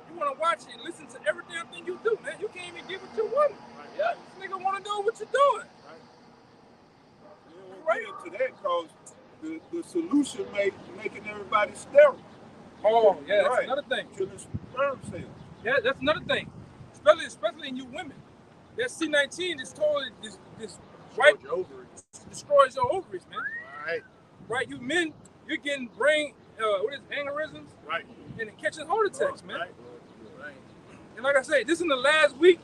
[SPEAKER 1] You want to watch it and listen to every damn thing you do, man. You can't even get what you want.
[SPEAKER 7] Yeah.
[SPEAKER 1] This nigga want to know what you're doing.
[SPEAKER 6] Right into that because the solution making everybody sterile.
[SPEAKER 1] Oh, yeah, that's
[SPEAKER 6] Right.
[SPEAKER 1] another thing.
[SPEAKER 6] Killing sperm cells.
[SPEAKER 1] Yeah, that's another thing. Especially in you women. That C19 is totally this white destroys your ovaries, man.
[SPEAKER 9] Right.
[SPEAKER 1] Right? You men, you're getting brain aneurysms
[SPEAKER 9] Right.
[SPEAKER 1] and catching heart attacks, man.
[SPEAKER 9] Right.
[SPEAKER 1] And like I say, this in the last week.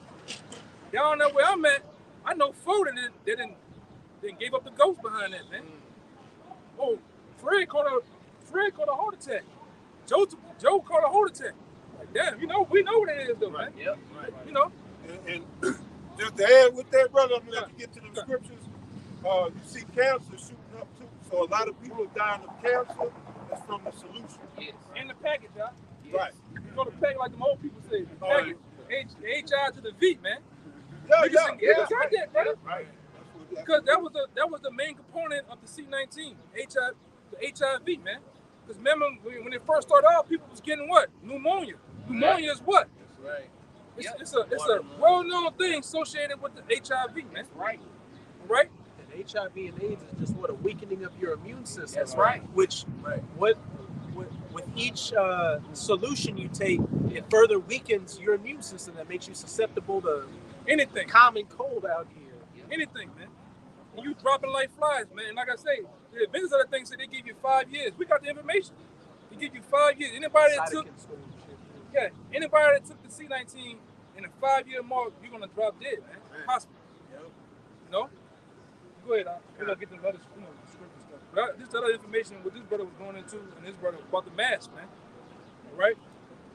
[SPEAKER 1] Y'all know where I'm at. I know 4 that didn't gave up the ghost behind that, man. Oh, Fred caught a heart attack. Joe caught a heart attack. Like, damn, we know what it is though, man.
[SPEAKER 7] Yep.
[SPEAKER 1] You know.
[SPEAKER 6] And just to add with that, brother, I'm gonna let you get to the scriptures. You see cancer shooting up too. So a lot of people are dying of cancer. That's from the solution.
[SPEAKER 7] Yes.
[SPEAKER 1] In the package, y'all.
[SPEAKER 6] Right.
[SPEAKER 1] You go to package like the old people say. The
[SPEAKER 6] Oh,
[SPEAKER 1] package, HI to the V, man.
[SPEAKER 6] Yeah,
[SPEAKER 1] Niggas got that, brother.
[SPEAKER 6] Right.
[SPEAKER 1] Because that was the main component of the C19, the HIV, man. Because remember when it first started out, people was getting what? Pneumonia. Pneumonia is what?
[SPEAKER 2] That's right.
[SPEAKER 1] It's a well-known thing associated with the HIV, man.
[SPEAKER 7] Right.
[SPEAKER 1] Right?
[SPEAKER 3] And HIV and AIDS is just what a weakening of your immune system.
[SPEAKER 7] That's right.
[SPEAKER 3] Which with each solution you take, it further weakens your immune system. That makes you susceptible to
[SPEAKER 1] Anything.
[SPEAKER 3] common cold out here.
[SPEAKER 1] Anything, man. And you dropping like flies, man. Like I say, the advantage of the thing said they give you 5 years. We got the information. They give you 5 years. Anybody that took the C19 in a 5-year mark, you're gonna drop dead, man. Possible. You know? Go ahead, we're gonna get the other scripture stuff. But this other information what this brother was going into, and this brother about the mask, man. All right?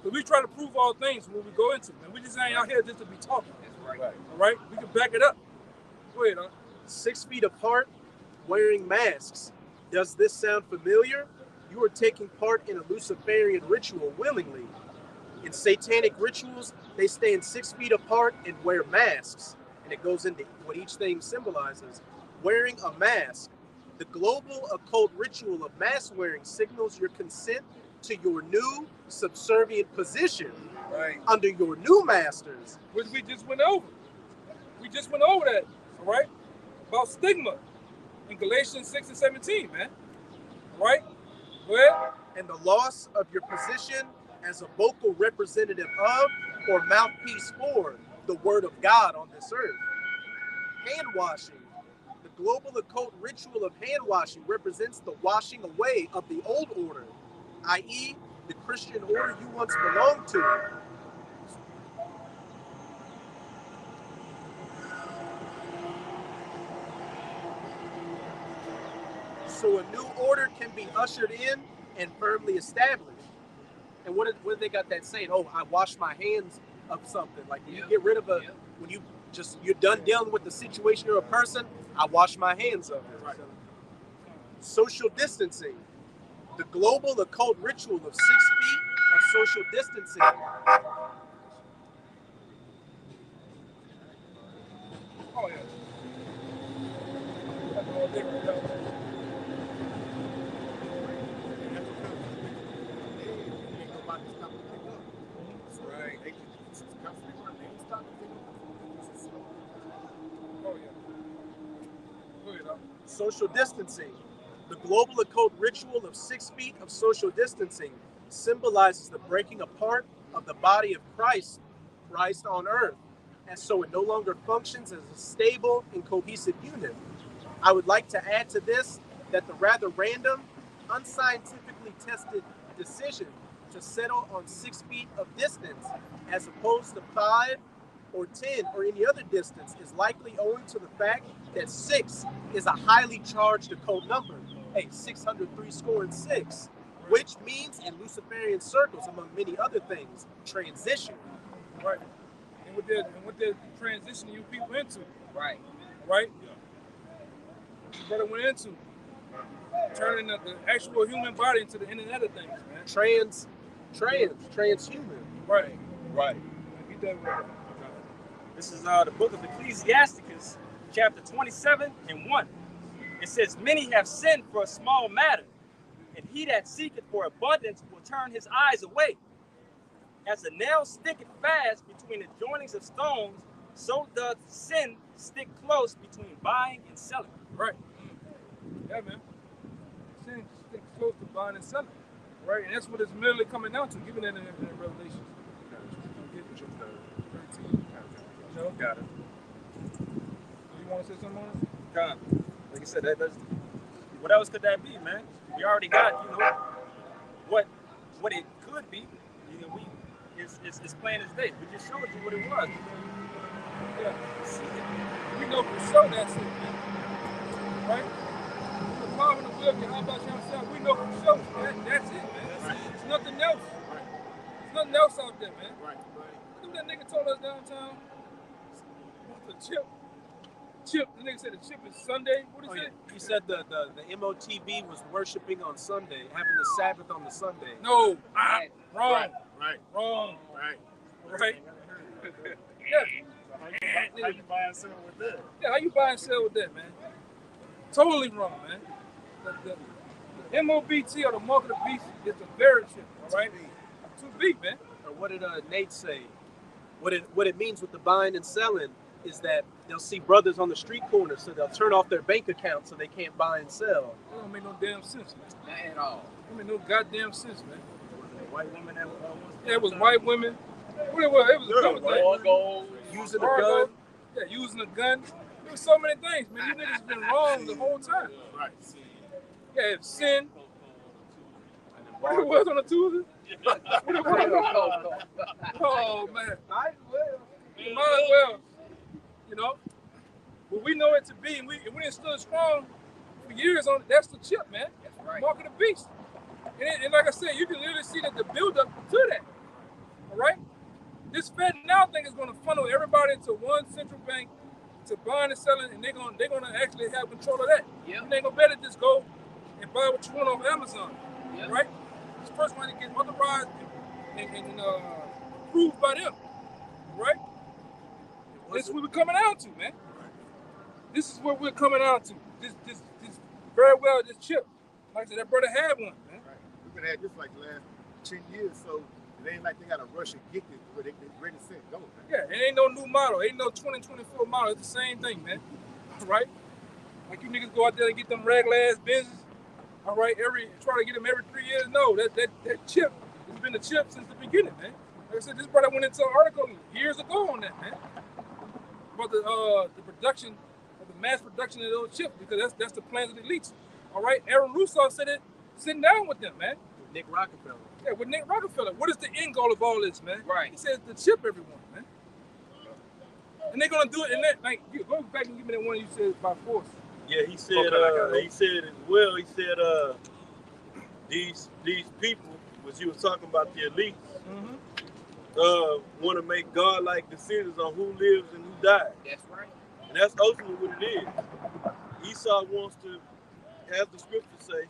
[SPEAKER 1] So we try to prove all things when we go into, man. We just ain't out here just to be talking. That's right. All right? We can back it up. Go ahead,
[SPEAKER 3] 6 feet apart, wearing masks. Does this sound familiar? You are taking part in a Luciferian ritual willingly. In satanic rituals, they stand 6 feet apart and wear masks. And it goes into what each thing symbolizes. Wearing a mask. The global occult ritual of mask wearing signals your consent to your new subservient position under your new masters.
[SPEAKER 1] Which we just went over. We just went over that, all right? About stigma in Galatians 6 and 17, man. All right? Go ahead.
[SPEAKER 3] And the loss of your position as a vocal representative of or mouthpiece for the word of God on this earth. Hand washing. The global occult ritual of hand washing represents the washing away of the old order, i.e., the Christian order you once belonged to. So a new order can be ushered in and firmly established. And what did they got that saying? Oh, I wash my hands of something. Like when you get rid of when you're done dealing with the situation or a person, I wash my hands of it. Right. Social distancing. The global occult ritual of 6 feet of social distancing.
[SPEAKER 1] Oh, yeah.
[SPEAKER 3] Social distancing. The global occult ritual of 6 feet of social distancing symbolizes the breaking apart of the body of Christ on earth, and so it no longer functions as a stable and cohesive unit. I would like to add to this that the rather random, unscientifically tested decision to settle on 6 feet of distance as opposed to 5 or 10 or any other distance is likely owing to the fact that 6 is a highly charged occult number. Hey, 603 score and 6, which means in Luciferian circles, among many other things, transition.
[SPEAKER 1] Right. And what they're transitioning you people into.
[SPEAKER 7] Right.
[SPEAKER 1] Right? Your brother went into turning the actual human body into the internet of things, man.
[SPEAKER 3] Transhuman.
[SPEAKER 1] Right.
[SPEAKER 6] Right.
[SPEAKER 1] Get that right.
[SPEAKER 5] This is the book of Ecclesiasticus, chapter 27 and 1. It says, many have sinned for a small matter, and he that seeketh for abundance will turn his eyes away. As a nail sticketh fast between the joinings of stones, so doth sin stick close between buying and selling.
[SPEAKER 1] Right. Yeah, man. Sin sticks close to buying and selling. Right? And that's what it's merely coming down to, giving that in Revelation. No?
[SPEAKER 5] Got it.
[SPEAKER 1] You want to say something on it?
[SPEAKER 5] God. Like I said, what else could that be, man? We already got, what it could be. It's plain as day. We just showed you what it was.
[SPEAKER 1] Yeah. We know for sure that's it, man. Right? The power of the will, how about yourself? We know for sure that's it, man. Right. There's nothing else. Right. There's nothing else out there, man.
[SPEAKER 8] Right.
[SPEAKER 1] What that nigga told us downtown? The chip, the nigga said the chip is Sunday. What did he say?
[SPEAKER 3] He said the MOTB was worshiping on Sunday, having the Sabbath on the Sunday.
[SPEAKER 1] No, wrong.
[SPEAKER 8] Right.
[SPEAKER 1] Wrong.
[SPEAKER 8] Right.
[SPEAKER 1] Right.
[SPEAKER 9] Yeah. How you buy and sell with that?
[SPEAKER 1] Yeah, how you buy and sell with that, man? Totally wrong, man. The MOBT or the mark of the beast is the very shit, all right? Too big, man.
[SPEAKER 3] Or what did Nate say? What it means with the buying and selling is that they'll see brothers on the street corner, so they'll turn off their bank account so they can't buy and sell.
[SPEAKER 1] That don't make no damn sense, man.
[SPEAKER 7] Not at all.
[SPEAKER 1] That make no goddamn sense, man.
[SPEAKER 5] White woman that
[SPEAKER 1] yeah, it was white women. What it was? It was a couple things.
[SPEAKER 3] Using a gun.
[SPEAKER 1] Yeah, using a gun. There was so many things, man. You niggas been wrong the whole time.
[SPEAKER 8] Right.
[SPEAKER 1] Yeah, it's sin. What it was on a Tuesday? What it was? Oh, man. You might as well, you know. But we know it to be, and we stood strong for years on it. That's the chip, man. That's right. Mark of the beast. And like I said, you can literally see that the build-up to that. All right? This Fed now thing is going to funnel everybody into one central bank to buying and selling, and they're gonna actually have control of that. Yep. And they ain't gonna better just go and buy what you want off Amazon. Yep. Right? It's the first one to get authorized and approved by them. Right? This is what we're coming out to, man. This is what we're coming out to. This very well, this chip. Like I said, that brother had one, man.
[SPEAKER 8] Right. We've been at this like the last 10 years, so it ain't like they got to rush and get this, but they ready to set go. Man.
[SPEAKER 1] Yeah, it ain't no new model. Ain't no 2024 model. It's the same thing, man. Right? Like you niggas go out there and get them regular ass business. All right, try to get them every 3 years. No, that chip has been a chip since the beginning, man. Like I said, this brother went into an article years ago on that, man. About the production, the mass production of those chips, because that's the plans of the elites. All right, Aaron Russo said it sitting down with them, man.
[SPEAKER 3] Nick Rockefeller.
[SPEAKER 1] Yeah, with Nick Rockefeller. What is the end goal of all this, man?
[SPEAKER 3] Right.
[SPEAKER 1] He says to chip everyone, man. And they're gonna do it. And that, like, go back and give me that one you said by force.
[SPEAKER 4] Yeah, he said. He said as well. He said these people, which he was talking about the elites, want to make God-like decisions on who lives and who dies.
[SPEAKER 3] That's right.
[SPEAKER 4] And that's ultimately what it is. Esau wants to, as the scriptures say,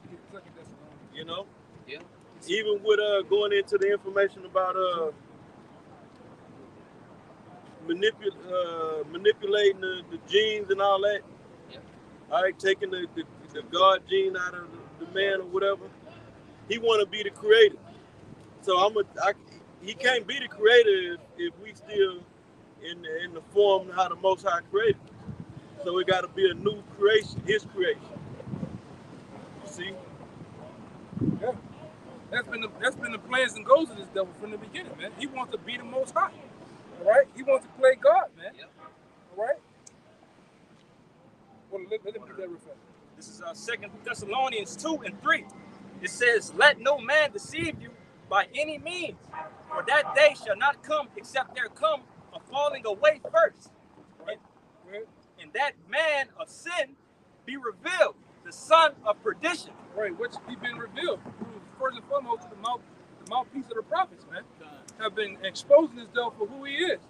[SPEAKER 4] you know.
[SPEAKER 3] Yeah.
[SPEAKER 4] Even with going into the information about manipulating the genes and all that. Yeah. All right, taking the God gene out of the man or whatever. He want to be the creator. So he can't be the creator if we still in the form how the Most High created. So it got to be a new creation, his creation. You see?
[SPEAKER 1] Yeah. That's been the plans and goals of this devil from the beginning, man. He wants to be the Most High. All right? He wants to play God, man. Yep. All right? Well, let him get that real fast.
[SPEAKER 5] This is 2 Thessalonians 2:3. It says, "Let no man deceive you by any means, for that day shall not come except there come a falling away first. Right. And that man of sin be revealed, the son of perdition."
[SPEAKER 1] Right, which he been revealed. First and foremost, the mouthpiece of the prophets, man, have been exposing this devil for who he is.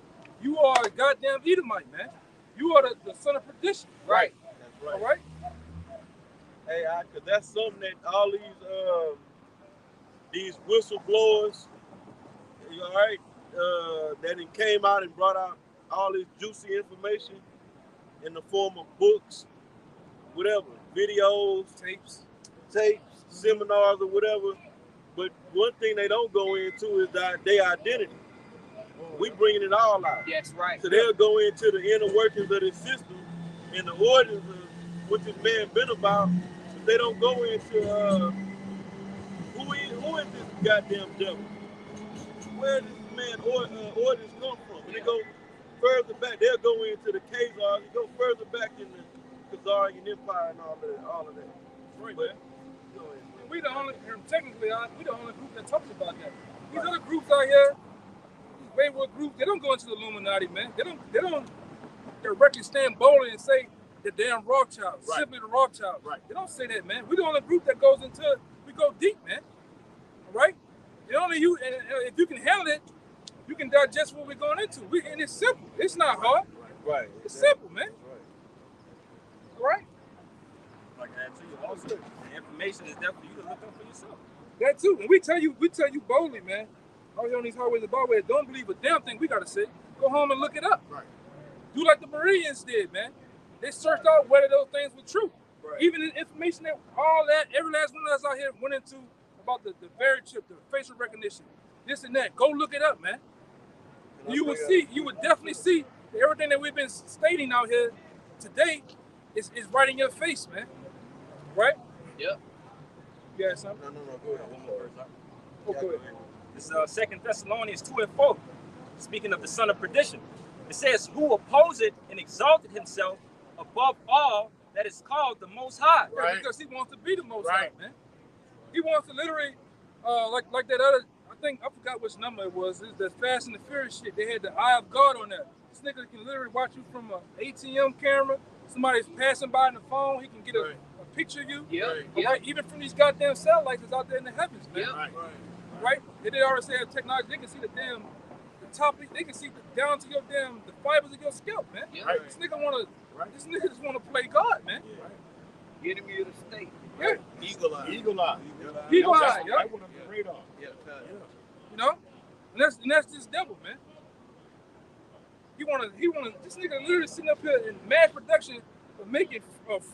[SPEAKER 1] You are a goddamn Edomite, man. You are the son of perdition.
[SPEAKER 3] Right.
[SPEAKER 4] That's right.
[SPEAKER 1] All right?
[SPEAKER 4] Hey, cause that's something that all these whistleblowers, all right, that it came out and brought out all this juicy information in the form of books, whatever, videos, tapes, seminars or whatever. But one thing they don't go into is their identity. We bringing it all out.
[SPEAKER 3] That's right.
[SPEAKER 4] So they'll go into the inner workings of the system and the origins of what this man been about. But they don't go into who is this goddamn devil? Where does this man origins come from? And they go further back. They'll go into the Khazars. They go further back in the Khazarian Empire and all of that.
[SPEAKER 1] Right, but, man. We the only, technically, we the only group that talks about that. These other groups out here, these wayward groups, they don't go into the Illuminati, man. They don't directly stand boldly and say the damn Rothschilds, simply the Rothschilds. Right. They don't say that, man. We the only group that goes into, we go deep, man. All right? And only you, and if you can handle it, you can digest what we're going into. And it's simple. It's not hard.
[SPEAKER 4] Right.
[SPEAKER 1] It's simple, man.
[SPEAKER 4] Right.
[SPEAKER 1] All right?
[SPEAKER 5] Like I add to you also, the information is there for you to look up for yourself.
[SPEAKER 1] That too. And we tell you boldly, man. Out here on these highways and byways, don't believe a damn thing we gotta say. Go home and look it up. Right. Do like the Bereans did, man. They searched out whether those things were true. Right. Even the information that every last one of us out here went into about the very chip, the facial recognition, this and that. Go look it up, man. You would definitely see that everything that we've been stating out here today is right in your face, man. Right?
[SPEAKER 3] Yep.
[SPEAKER 1] You got something?
[SPEAKER 4] No. Go ahead. One more verse.
[SPEAKER 1] Okay.
[SPEAKER 5] This is 2 Thessalonians 2:4. Speaking of the son of perdition, it says, "Who opposed and exalted himself above all that is called the Most High."
[SPEAKER 1] Right. Because he wants to be the Most High, man. He wants to literally, like that other, I forgot which number it was. It's the Fast and the Furious shit. They had the Eye of God on there. This nigga can literally watch you from an ATM camera. Somebody's passing by on the phone. He can get a picture of you. Right? Even from these goddamn satellites that's out there in the heavens, man. Right? They did already say technology. They can see the top. They can see down to your the fibers of your scalp, man. This nigga just wanna play God, man.
[SPEAKER 7] Enemy of the state.
[SPEAKER 2] Eagle eye.
[SPEAKER 8] Eagle eye.
[SPEAKER 1] Eagle eye, yeah.
[SPEAKER 8] Right one on the radar.
[SPEAKER 1] You know? And that's this devil, man. He wanna this nigga literally sitting up here in mass production of making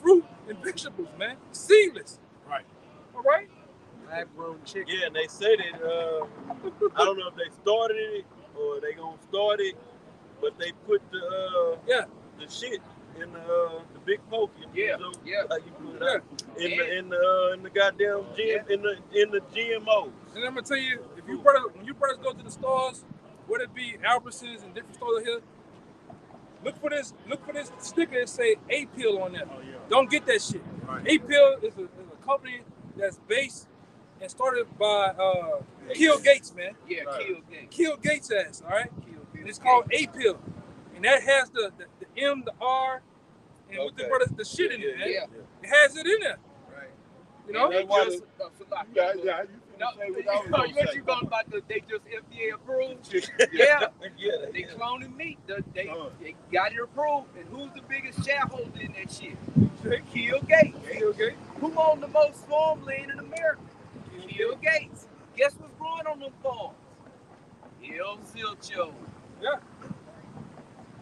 [SPEAKER 1] fruit and vegetables, man. Seedless.
[SPEAKER 8] Right.
[SPEAKER 1] All right?
[SPEAKER 3] Lab-grown chicken.
[SPEAKER 4] Yeah, and they say that, I don't know if they started it or they gonna start it, but they put the shit in the big poke. Like you put it out. In the goddamn in the GMOs.
[SPEAKER 1] And I'm gonna tell you, when you brothers go to the stores, whether it be Albertsons and different stores here, look for this sticker that say A-Pill on there.
[SPEAKER 8] Oh, yeah.
[SPEAKER 1] Don't get that shit.
[SPEAKER 8] Right.
[SPEAKER 1] A-Pill is a company that's based and started by Kill Gates, man.
[SPEAKER 7] Yeah, Kill Gates.
[SPEAKER 1] Kill Gates ass, all right? And it's called A-Pill. And that has the M, the R, and with the shit in it, man.
[SPEAKER 7] Yeah.
[SPEAKER 1] It has it in there.
[SPEAKER 7] Right.
[SPEAKER 1] You know?
[SPEAKER 7] They just, what you going about? They just FDA approved? They cloning meat. They got it approved. And who's the biggest shareholder in that shit? Kill Gates.
[SPEAKER 1] Kill Gates.
[SPEAKER 7] Who owns the most farmland in America? Kill Gates. Guess what's growing on them farms? El Zilcho.
[SPEAKER 1] Yeah.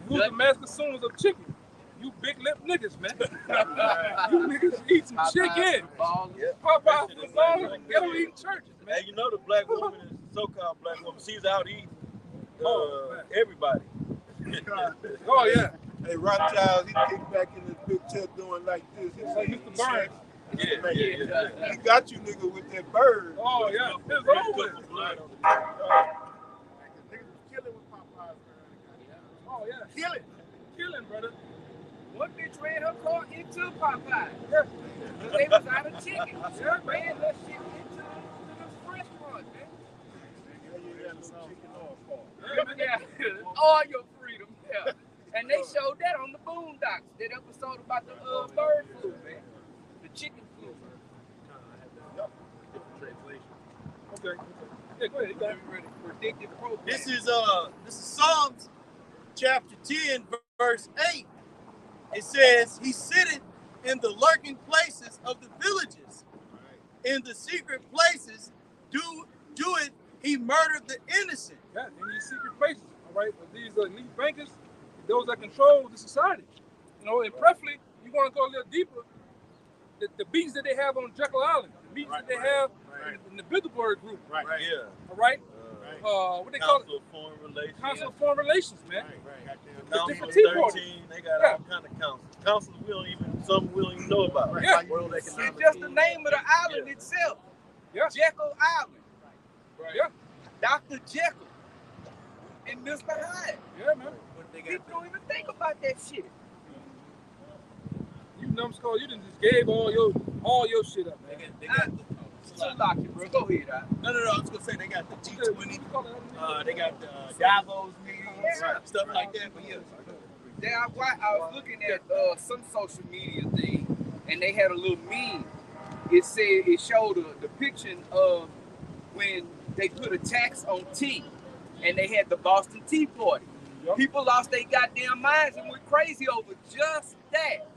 [SPEAKER 1] Who's the mass consumers of chicken? You big lip niggas, man. You niggas eat some chicken. Popeyes, football, they don't eat churches, man.
[SPEAKER 4] And you know the black woman is so-called black woman. She's out eating everybody.
[SPEAKER 1] Oh, yeah.
[SPEAKER 6] Hey, Rothschild, he kicked back in his big chair doing like this. He's
[SPEAKER 1] like Mr. Burns.
[SPEAKER 6] Yeah. He got you, nigga, with that bird.
[SPEAKER 1] Oh, yeah. It's over. Oh, yeah. Killing, brother.
[SPEAKER 7] One bitch ran her car into Popeye. Because they was out of chicken. She ran her shit into the restaurant, man. Yeah. All your freedom, yeah. And they showed that on the Boondocks, that episode about the bird flu, man. The chicken flu.
[SPEAKER 1] Okay. Yeah, go ahead.
[SPEAKER 7] Predictive program.
[SPEAKER 2] This is Psalms chapter 10, verse 8. It says, he sitteth in the lurking places of the villages. In the secret places doeth he murder the innocent.
[SPEAKER 1] Yeah, in these secret places, all right? But these elite bankers, those that control the society. You know, and preferably, you want to go a little deeper, the beats that they have on Jekyll Island, the beats that they have in the Bilderberg group.
[SPEAKER 4] Yeah.
[SPEAKER 1] All right? What they call it?
[SPEAKER 4] Council of Foreign Relations.
[SPEAKER 1] Council of Foreign Relations, man.
[SPEAKER 4] The Council
[SPEAKER 1] different
[SPEAKER 4] of
[SPEAKER 1] tea
[SPEAKER 4] 13,
[SPEAKER 1] parties.
[SPEAKER 4] they got all kind of councils. Councils some we don't even know about.
[SPEAKER 1] Yeah.
[SPEAKER 7] It's just the name of the island itself.
[SPEAKER 1] Yeah.
[SPEAKER 7] Jekyll Island.
[SPEAKER 1] Yeah.
[SPEAKER 7] Dr. Jekyll and Mr. Hyde.
[SPEAKER 1] Yeah, man.
[SPEAKER 7] People don't even think about that shit.
[SPEAKER 1] You numbskull, you done just gave all your shit up, man.
[SPEAKER 2] They got
[SPEAKER 7] bro. Go ahead,
[SPEAKER 2] No, I was gonna say they got the G20. They got the Davos meetings, stuff like that. But yeah.
[SPEAKER 7] I was looking at some social media thing, and they had a little meme. It showed a depiction of when they put a tax on tea, and they had the Boston Tea Party. Yep. People lost their goddamn minds and went crazy over just that.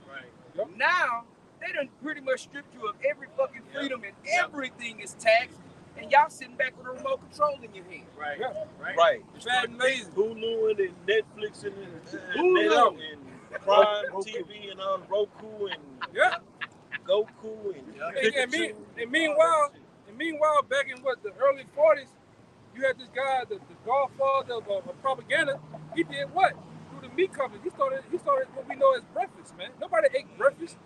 [SPEAKER 2] Right.
[SPEAKER 1] Yep.
[SPEAKER 7] Now they done pretty much stripped you of every fucking freedom, and everything is taxed, and y'all sitting back with a remote control in your hand.
[SPEAKER 2] Right.
[SPEAKER 1] Yeah.
[SPEAKER 4] Right.
[SPEAKER 1] Fat and lazy.
[SPEAKER 4] Hulu and Netflix and
[SPEAKER 7] Hulu.
[SPEAKER 4] and Prime TV and Roku and Goku
[SPEAKER 1] and meanwhile, back in the early 40s, you had this guy, the godfather of propaganda. He did what? Through the meat company. He started what we know as breakfast, man. Nobody ate breakfast.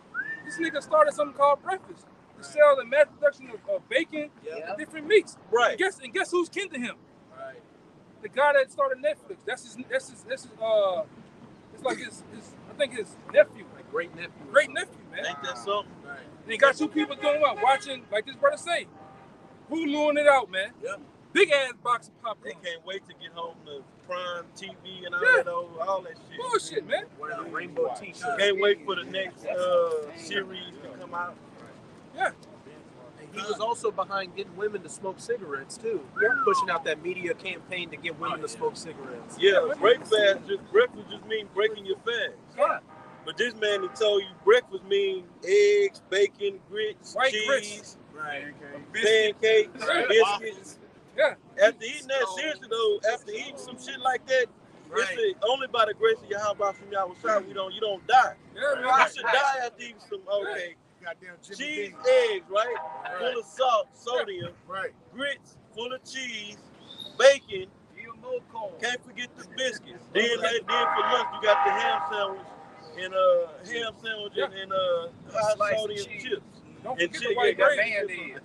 [SPEAKER 1] This nigga started something called breakfast to sell the mass production of bacon and different meats.
[SPEAKER 4] Right.
[SPEAKER 1] And guess who's kin to him?
[SPEAKER 2] Right.
[SPEAKER 1] The guy that started Netflix. That's his it's like his I think his nephew.
[SPEAKER 2] Like great nephew,
[SPEAKER 1] man.
[SPEAKER 4] Ain't that something?
[SPEAKER 2] Right.
[SPEAKER 1] And you got two people doing what? Watching, like this brother say, Huluing it out, man.
[SPEAKER 2] Yep.
[SPEAKER 1] big ass box of popcorn.
[SPEAKER 4] They can't wait to get home to Prime TV and all
[SPEAKER 1] Yeah.
[SPEAKER 4] that all that shit.
[SPEAKER 1] Bullshit, man.
[SPEAKER 3] One of the rainbow t-shirts.
[SPEAKER 4] Can't wait for the next series to come out.
[SPEAKER 1] Yeah.
[SPEAKER 3] He was also behind getting women to smoke cigarettes too. Pushing out that media campaign to get women to smoke cigarettes.
[SPEAKER 4] Yeah, breakfast just mean breaking your fast.
[SPEAKER 1] Yeah.
[SPEAKER 4] But this man, he told you breakfast mean eggs, bacon, grits,
[SPEAKER 1] White
[SPEAKER 4] cheese,
[SPEAKER 1] grits.
[SPEAKER 3] Right.
[SPEAKER 4] pancakes, biscuits.
[SPEAKER 1] Yeah.
[SPEAKER 4] After eating that, seriously though, after eating some shit like that,
[SPEAKER 3] Right.
[SPEAKER 4] it's only by the grace of Yahweh from Yahweh you don't die.
[SPEAKER 1] Yeah,
[SPEAKER 4] You
[SPEAKER 1] man.
[SPEAKER 4] should die after eating some
[SPEAKER 8] Goddamn Jimmy
[SPEAKER 4] cheese,
[SPEAKER 8] Dean.
[SPEAKER 4] eggs, right? Full of salt, sodium,
[SPEAKER 8] Right.
[SPEAKER 4] grits, full of cheese, bacon.
[SPEAKER 7] GMO corn.
[SPEAKER 4] Can't forget the biscuits. Then for lunch you got the ham sandwich and high
[SPEAKER 7] Slice of
[SPEAKER 4] sodium
[SPEAKER 7] cheese.
[SPEAKER 4] chips.
[SPEAKER 1] Don't
[SPEAKER 4] And
[SPEAKER 1] forget
[SPEAKER 4] chick,
[SPEAKER 1] the white
[SPEAKER 4] got
[SPEAKER 1] gravy.
[SPEAKER 7] Band-Aid.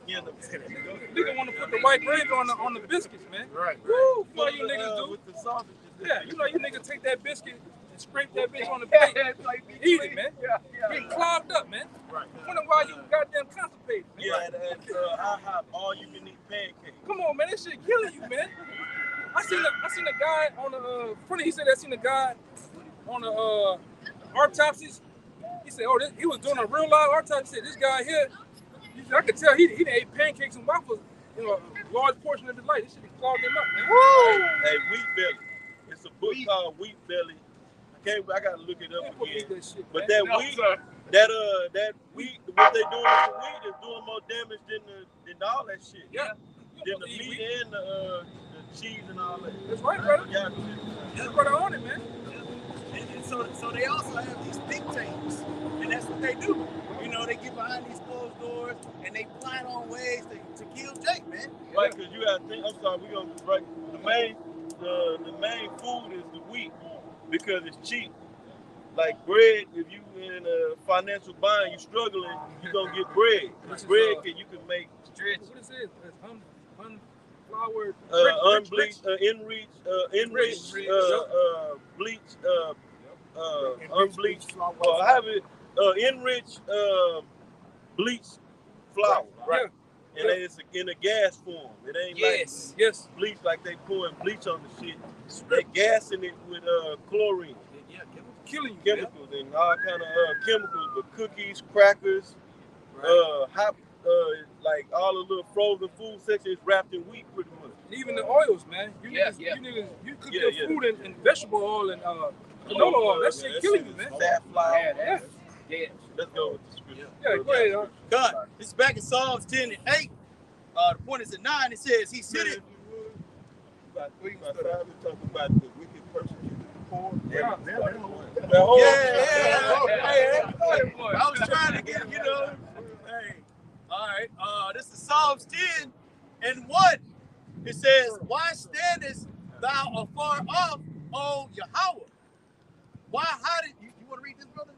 [SPEAKER 1] Nigga want to put the white gravy on the biscuits, man.
[SPEAKER 8] Right.
[SPEAKER 1] Woo, you know you niggas do.
[SPEAKER 4] with the sausage.
[SPEAKER 1] Yeah, you know you niggas take that biscuit and scrape that bitch on the plate. Eat it, man. Get clogged up, man.
[SPEAKER 8] Right.
[SPEAKER 1] Wonder why you goddamn constipated, man.
[SPEAKER 4] Yeah, and IHOP, all you can eat pancakes.
[SPEAKER 1] Come on, man, that shit killing you, man. I seen a guy on the funny. He said I seen a guy on the autopsies. He said, oh, he was doing a real live autopsy. He said, this guy here, he said, I could tell he ate pancakes and waffles, a large portion of his life. This shit clogged him up, man.
[SPEAKER 4] Woo! Hey, Wheat Belly. It's a book called Wheat Belly. I gotta look it up
[SPEAKER 1] Eat
[SPEAKER 4] again.
[SPEAKER 1] that shit,
[SPEAKER 4] But
[SPEAKER 1] man.
[SPEAKER 4] that wheat, that wheat, what they doing with the wheat is doing more damage than all that shit.
[SPEAKER 1] Yeah.
[SPEAKER 4] Than the meat and the cheese and all that.
[SPEAKER 1] That's right, brother.
[SPEAKER 4] Yeah.
[SPEAKER 1] That's brother on it, man.
[SPEAKER 2] And so they also have these think tanks, and that's what they do. You know, they get behind these closed doors and they plan on ways to kill Jake, man.
[SPEAKER 4] Right, because you gotta think. I'm sorry, we gonna break the main food is the wheat because it's cheap. Like bread, if you in a financial bind, you struggling, you gonna get bread. Bread you can make
[SPEAKER 1] Stretch. What is it? It's unfloured.
[SPEAKER 4] unbleached, enriched, bleached, unbleached. I have it enriched, bleached flour.
[SPEAKER 1] Right.
[SPEAKER 4] And it's in a gas form. It ain't
[SPEAKER 1] Yes.
[SPEAKER 4] like bleach like they pouring bleach on the shit. They gassing it with chlorine.
[SPEAKER 1] Killing you,
[SPEAKER 4] Chemicals and all kind of chemicals, but cookies, crackers, hot, like all the little frozen food section is wrapped in wheat pretty much.
[SPEAKER 1] And even the oils, man. You cook your food in vegetable oil and canola oil. That shit killing you, man.
[SPEAKER 4] Safflower.
[SPEAKER 1] Yeah.
[SPEAKER 4] Let's go with the scripture.
[SPEAKER 1] Yeah, go ahead.
[SPEAKER 2] God, this is back in Psalms 10 and 8. The point is at 9. It says, he said it.
[SPEAKER 6] About 3 5, we talk about the wicked persecuted the poor.
[SPEAKER 2] Yeah. I was trying to get, Hey. All right. This is Psalms 10 and 1. It says, why standest thou afar off, O Yahweh? Why hidest you want to read this, brother?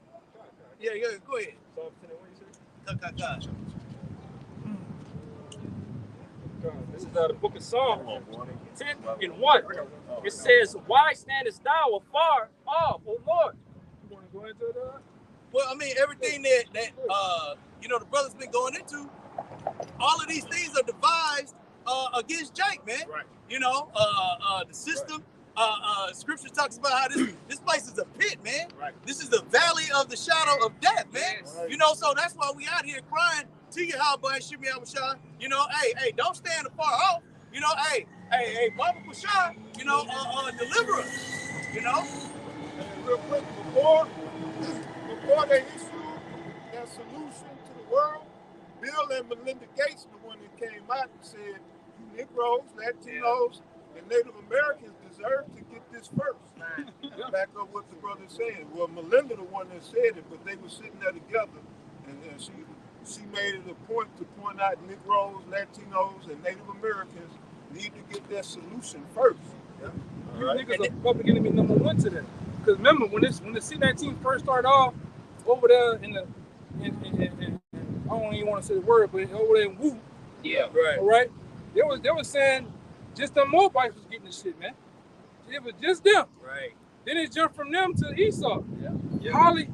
[SPEAKER 2] Yeah, go ahead.
[SPEAKER 1] Psalms 10 and 1, you said? This is the book of Psalms 10 and 1. It says, why standest thou afar off, O Lord? You want to go into that?
[SPEAKER 2] Well, I mean, everything that the brother's been going into, all of these things are devised against Jake, man. Right. The system. Scripture talks about how this place is a pit, man. Right. This is the valley of the shadow of death, man. Right. So that's why we out here crying to Yahweh and Shimei Abishai. Hey, don't stand afar off. Hey, Baba Bashar, deliver us.
[SPEAKER 8] And real quick, before they issued that solution to the world, Bill and Melinda Gates, the one that came out and said, you Negroes, Latinos, and Native Americans deserve to get this first. Back up what the brother's saying. Well, Melinda, the one that said it, but they were sitting there together, and she made it a point to point out Negroes, Latinos, and Native Americans need to get their solution first.
[SPEAKER 1] You niggas are public enemy number one to them. Because remember, when the C-19 first started off over there in I don't even want to say the word, but over there in Wu.
[SPEAKER 2] Yeah, right.
[SPEAKER 1] All right? They was saying just the Moabites was getting this shit, man. It was just them.
[SPEAKER 2] Right.
[SPEAKER 1] Then it jumped from them to Esau.
[SPEAKER 2] Yeah.
[SPEAKER 1] Holly,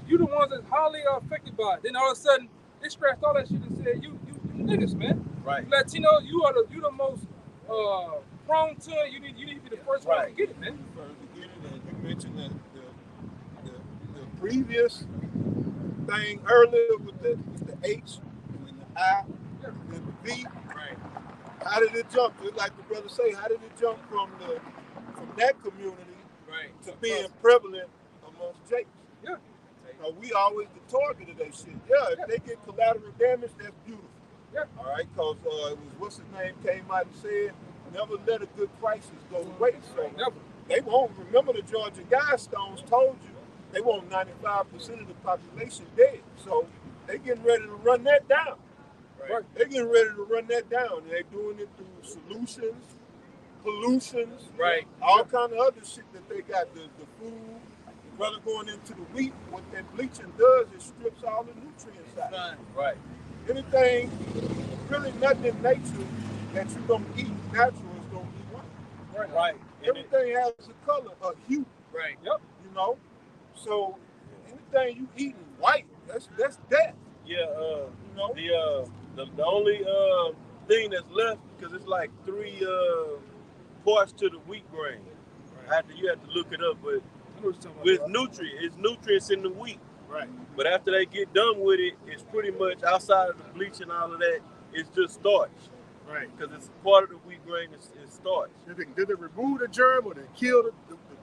[SPEAKER 1] you the ones that highly are affected by it. Then all of a sudden, they scratched all that shit and said, you niggas, man.
[SPEAKER 2] Right.
[SPEAKER 1] You Latinos, you the most prone to it, you need to be the first one to get it, man.
[SPEAKER 6] First to get it, and you mentioned the previous thing earlier with the H and the I and the V.
[SPEAKER 2] Right.
[SPEAKER 6] How did it jump? Just like the brother say, how did it jump from that community to being prevalent amongst Jakes?
[SPEAKER 1] Yeah.
[SPEAKER 6] We always the target of that shit. Yeah, if they get collateral damage, that's beautiful.
[SPEAKER 1] Yeah.
[SPEAKER 6] All right, because it was what's his name came out and said, never let a good crisis go to waste. So
[SPEAKER 1] Never.
[SPEAKER 6] they won't remember the Georgia Guidestones told you they want 95% of the population dead. So they getting ready to run that down.
[SPEAKER 1] Right.
[SPEAKER 6] They're getting ready to run that down. And they're doing it through solutions, pollutions, all kind of other shit that they got. The food, brother going into the wheat, what that bleaching does is strips all the nutrients out.
[SPEAKER 2] Right.
[SPEAKER 6] Anything, really nothing in nature that you don't eat natural is gonna be white.
[SPEAKER 2] Right.
[SPEAKER 6] Everything has a color, a hue.
[SPEAKER 2] Right.
[SPEAKER 1] Yep.
[SPEAKER 6] You know? So anything you eating white, that's death.
[SPEAKER 4] Yeah,
[SPEAKER 6] You know?
[SPEAKER 4] the only thing that's left, because it's like 3 parts to the wheat grain. You have to look it up, but
[SPEAKER 1] I know what you're talking about.
[SPEAKER 4] with it's nutrients in the wheat.
[SPEAKER 6] Right.
[SPEAKER 4] But after they get done with it, it's pretty much outside of the bleach and all of that, it's just starch.
[SPEAKER 8] Right.
[SPEAKER 4] Because it's part of the wheat grain, it's starch.
[SPEAKER 8] Did they remove the germ or they kill the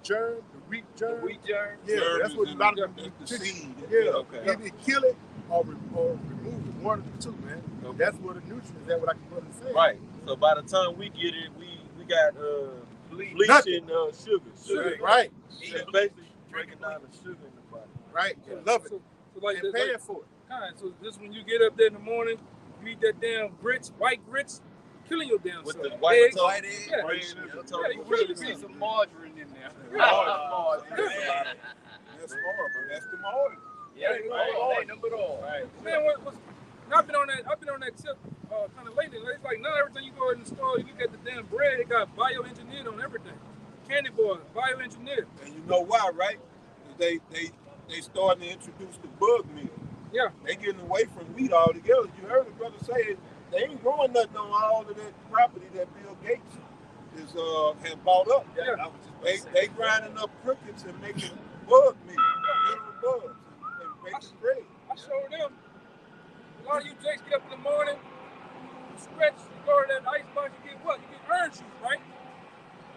[SPEAKER 8] germ, the wheat germ?
[SPEAKER 7] The wheat germ.
[SPEAKER 8] Yeah,
[SPEAKER 6] Germ
[SPEAKER 8] that's
[SPEAKER 6] is
[SPEAKER 8] what a
[SPEAKER 6] in
[SPEAKER 8] lot
[SPEAKER 6] the-
[SPEAKER 8] of
[SPEAKER 6] that's the
[SPEAKER 8] people
[SPEAKER 6] seed.
[SPEAKER 8] Yeah,
[SPEAKER 4] Okay.
[SPEAKER 8] either kill it or remove it. One of the two, man.
[SPEAKER 4] Okay.
[SPEAKER 8] That's what the nutrients. That's what I can put say.
[SPEAKER 4] Right. So by the time we get it, we got bleach
[SPEAKER 8] Nothing.
[SPEAKER 4] and sugar.
[SPEAKER 8] Right.
[SPEAKER 4] It's basically breaking down the sugar in the body.
[SPEAKER 8] Right. Love it.
[SPEAKER 1] So like,
[SPEAKER 8] And paying for it.
[SPEAKER 1] so this when you get up there in the morning, you eat that damn grits, white grits, killing your damn
[SPEAKER 4] With
[SPEAKER 1] self.
[SPEAKER 4] the white
[SPEAKER 1] Eggs.
[SPEAKER 2] White egg.
[SPEAKER 1] Yeah.
[SPEAKER 4] bread,
[SPEAKER 1] Yeah, you
[SPEAKER 7] Really
[SPEAKER 1] really
[SPEAKER 7] see
[SPEAKER 1] see
[SPEAKER 7] some margarine in there.
[SPEAKER 6] That's horrible. That's the oil.
[SPEAKER 7] Yeah, ain't no but all.
[SPEAKER 1] Man, I've been on that tip kind of lately. It's like now every time you go in the store, you look at the damn bread, it got bioengineered on everything. Candy bars, bioengineered.
[SPEAKER 6] And you know why, right? They starting to introduce the bug meal.
[SPEAKER 1] Yeah.
[SPEAKER 6] They getting away from wheat altogether. You heard the brother say they ain't growing nothing on all of that property that Bill Gates is have bought up.
[SPEAKER 1] Yeah.
[SPEAKER 6] They grinding up crickets and making bug meal, little bugs, and making bread.
[SPEAKER 1] I showed them. A lot of you Jakes get up in the morning, you stretch, you go to that ice box, you get what? You get orange juice, right?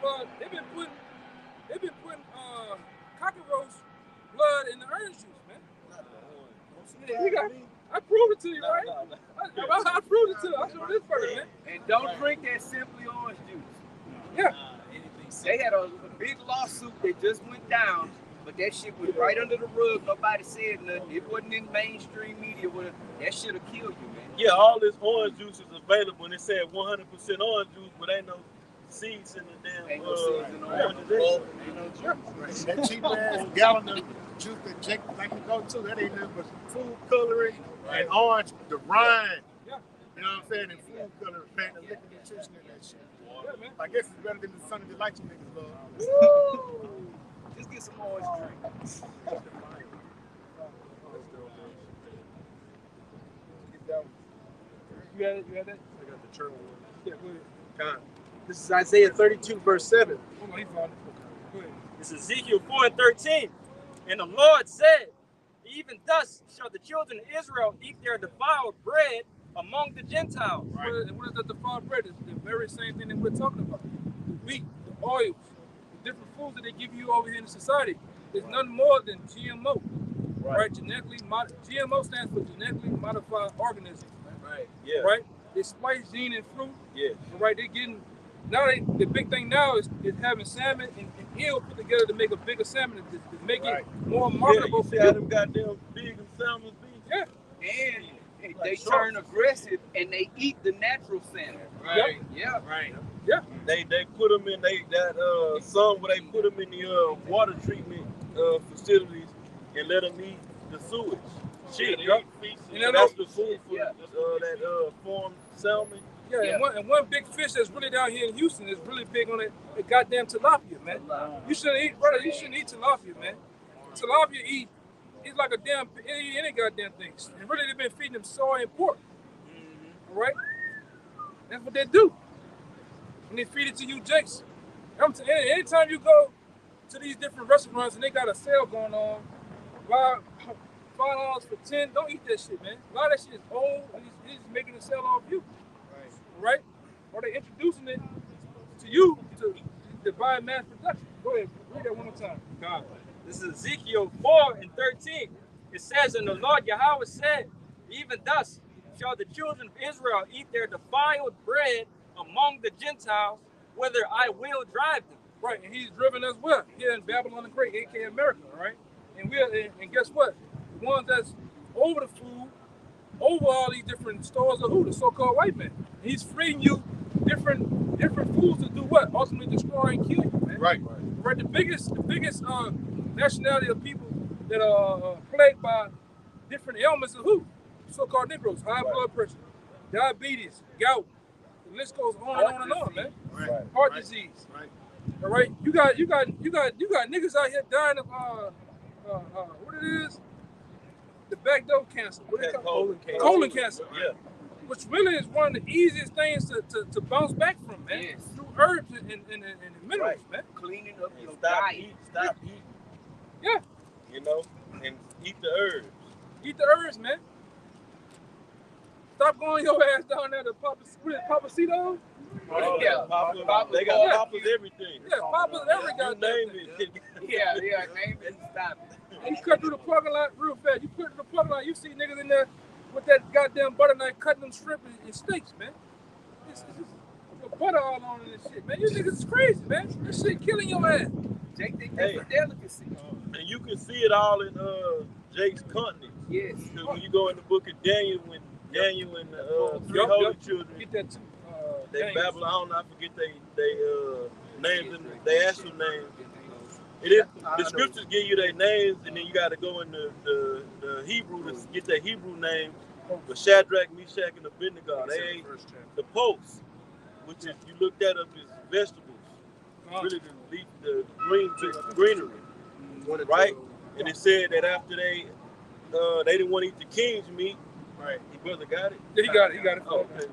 [SPEAKER 1] But they've been putting cockroach blood in the orange juice, man. Yeah, I proved it to you, right? I proved it to you. I showed this person, man.
[SPEAKER 7] And don't drink that Simply Orange juice.
[SPEAKER 1] Yeah.
[SPEAKER 7] They had a big lawsuit that just went down, but that shit went right under the rug. Nobody said nothing. It wasn't in mainstream media. That shit will kill you, man.
[SPEAKER 4] Yeah, all this orange juice is available, and it said 100% orange juice, but ain't no seeds in the damn
[SPEAKER 7] Ain't no seeds in the
[SPEAKER 4] orange.
[SPEAKER 7] Ain't no juice.
[SPEAKER 8] That cheap ass gallon of juice that Jake like to go to, that ain't nothing but food coloring and orange, the rind.
[SPEAKER 1] Yeah.
[SPEAKER 8] You know what I'm saying? And food coloring, paying the liquor nutrition and that shit.
[SPEAKER 1] Yeah, man.
[SPEAKER 8] I guess it's better than the Sunny Delight you niggas love.
[SPEAKER 1] Woo!
[SPEAKER 7] Just get some orange drink.
[SPEAKER 1] You got that?
[SPEAKER 9] I got the journal.
[SPEAKER 1] Yeah, go ahead.
[SPEAKER 3] This is Isaiah 32, verse 7.
[SPEAKER 1] Hold on, he found it. Go ahead.
[SPEAKER 5] This is Ezekiel 4:13. And the Lord said, even thus shall the children of Israel eat their defiled bread among the Gentiles.
[SPEAKER 1] Right. What is that defiled bread? It's the very same thing that we're talking about. The wheat, the oils, the different foods that they give you over here in society. It's nothing more than GMO. Right? GMO stands for genetically modified organisms.
[SPEAKER 2] Right.
[SPEAKER 4] Yeah.
[SPEAKER 1] Right? They splice gene in fruit.
[SPEAKER 4] Yeah.
[SPEAKER 1] Right? They're getting the big thing now is having salmon and eel put together to make a bigger salmon to make it more marketable.
[SPEAKER 4] Yeah, you see how them goddamn big and salmon be?
[SPEAKER 1] Yeah.
[SPEAKER 7] And they turn aggressive and they eat the natural salmon.
[SPEAKER 2] Right.
[SPEAKER 7] Yeah.
[SPEAKER 2] Right.
[SPEAKER 1] Yeah.
[SPEAKER 4] They put them in some where they put them in the water treatment facilities and let them eat the sewage. Shit,
[SPEAKER 1] Yeah.
[SPEAKER 4] and that's the food for that farmed salmon.
[SPEAKER 1] Yeah,
[SPEAKER 7] Yeah.
[SPEAKER 1] And one big fish that's really down here in Houston is really big on the goddamn tilapia, man. You shouldn't eat tilapia, man. Tilapia it's like it eat any goddamn thing. And really they've been feeding them soy and pork. All right? That's what they do. and they feed it to you, Jakes. Anytime you go to these different restaurants and they got a sale going on, $5 for 10, don't eat that shit, man. A lot of that shit is old, and he's making a sale off you, right? Or they introducing it to you to buy mass production. Go ahead, read that one more time.
[SPEAKER 5] God. This is Ezekiel 4:13. It says, and the Lord Yahweh said, even thus shall the children of Israel eat their defiled bread among the Gentiles, whither I will drive them.
[SPEAKER 1] Right, and he's driven us where? Here in Babylon the Great, aka America, right? And guess what? The ones that's over the food, over all these different stores of who? The so-called white man. And he's freeing you different foods to do what? Ultimately destroy and kill you, man.
[SPEAKER 6] Right.
[SPEAKER 1] The biggest nationality of people that are plagued by different ailments of who? So-called Negroes, high blood pressure, diabetes, gout. The list goes on and on, man.
[SPEAKER 6] Right.
[SPEAKER 1] Heart disease.
[SPEAKER 6] Right.
[SPEAKER 1] All right. You got niggas out here dying of what it is? The back door cancer. What is it called? Colon cancer.
[SPEAKER 4] Yeah.
[SPEAKER 1] Which really is one of the easiest things to bounce back from, man.
[SPEAKER 7] Yes.
[SPEAKER 1] Through herbs and minerals, man.
[SPEAKER 7] Cleaning up your
[SPEAKER 4] Stop
[SPEAKER 7] diet.
[SPEAKER 4] eating.
[SPEAKER 1] Yeah.
[SPEAKER 4] You know, and eat the herbs.
[SPEAKER 1] Eat the herbs, man. Stop going your ass down there to Papacito.
[SPEAKER 7] Yeah.
[SPEAKER 4] Papa, they got Papa's everything.
[SPEAKER 1] Yeah, Papa's every
[SPEAKER 4] You
[SPEAKER 1] goddamn
[SPEAKER 4] name
[SPEAKER 1] thing.
[SPEAKER 4] it.
[SPEAKER 7] Yeah, name it and stop it.
[SPEAKER 1] And you cut through the parking lot real fast. You cut through the parking lot, you see niggas in there with that goddamn butter knife cutting them shrimp and steaks, man. It's the butter all on in this shit, man. You niggas is crazy, man. This shit killing your ass.
[SPEAKER 7] Jake think that's a delicacy.
[SPEAKER 4] And you can see it all in Jake's continent.
[SPEAKER 7] Yes.
[SPEAKER 4] Because when you go in the book of Daniel, when Daniel and the three holy children,
[SPEAKER 1] Get that too.
[SPEAKER 4] they Babylon, I forget they names and they actual names. It is the scriptures give you their names, and then you got to go in the Hebrew to get their Hebrew names. But Shadrach, Meshach, and Abednego, they ate the post, which is you look that up as vegetables. Really the greenery, right? And it said that after they didn't want to eat the king's meat. Right. Your brother got it?
[SPEAKER 1] Yeah, he got it.
[SPEAKER 4] Oh, okay.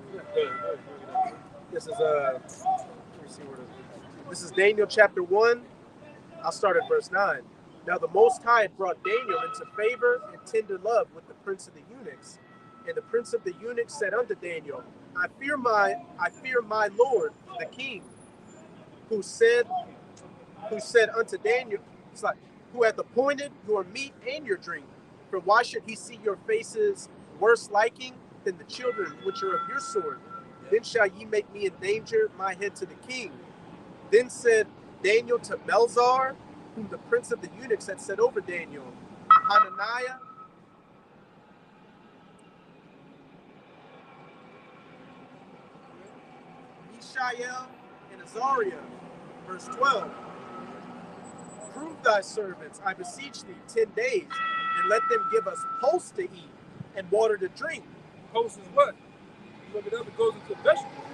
[SPEAKER 3] This is let me see where this is Daniel chapter 1. I'll start at verse 9. Now the Most High had brought Daniel into favor and tender love with the prince of the eunuchs. And the prince of the eunuchs said unto Daniel, I fear my lord, the king, who said unto Daniel, it's like, who hath appointed your meat and your drink. For why should he see your faces worse liking than the children which are of your sword? Then shall ye make me endanger my head to the king. Then said Daniel to Melzar, whom the prince of the eunuchs had set over Daniel, Hananiah, Mishael, and Azariah. Verse 12. Prove thy servants, I beseech thee, 10 days, and let them give us pulse to eat and water to drink.
[SPEAKER 1] Pulse is what? You look it up, it goes into vegetables.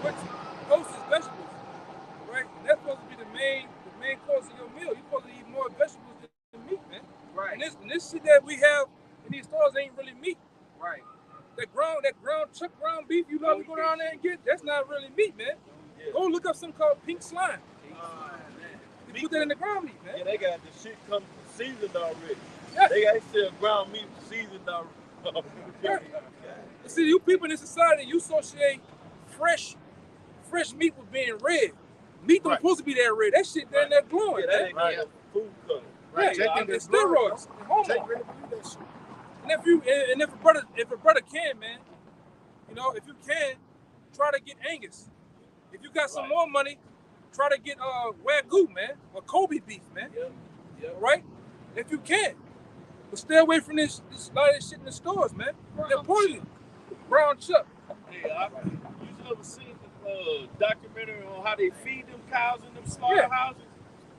[SPEAKER 1] But pulse is vegetables, right? And that's supposed to be the main course of your meal. You're supposed to eat more vegetables than meat, man.
[SPEAKER 7] Right.
[SPEAKER 1] And this shit that we have in these stores ain't really meat.
[SPEAKER 7] Right.
[SPEAKER 1] That ground chuck ground beef you love to go down there and get, that's not really meat, man.
[SPEAKER 4] Yeah.
[SPEAKER 1] Go look up something called pink slime. You put that in the ground meat, man.
[SPEAKER 4] Yeah, they got the shit come seasoned already.
[SPEAKER 1] Yeah.
[SPEAKER 4] They got sell ground meat seasoned already.
[SPEAKER 1] See, you people in this society, you associate fresh meat with being red. Meat don't supposed to be that red. That shit down there glowing,
[SPEAKER 4] Yeah, that
[SPEAKER 1] man.
[SPEAKER 4] ain't right. Food color.
[SPEAKER 1] Right,
[SPEAKER 8] Jake
[SPEAKER 1] and
[SPEAKER 8] is
[SPEAKER 1] steroids, and hormones.
[SPEAKER 8] that shit.
[SPEAKER 1] And if a brother can, man, you know, if you can, try to get Angus. If you got some more money, try to get Wagyu, man, or Kobe beef, man.
[SPEAKER 4] Yeah.
[SPEAKER 1] All right, if you can, but stay away from this lot of this shit in the stores, man. They're poison. Brown chuck.
[SPEAKER 4] Hey, you ever seen the documentary on how they feed them cows in them slaughterhouses?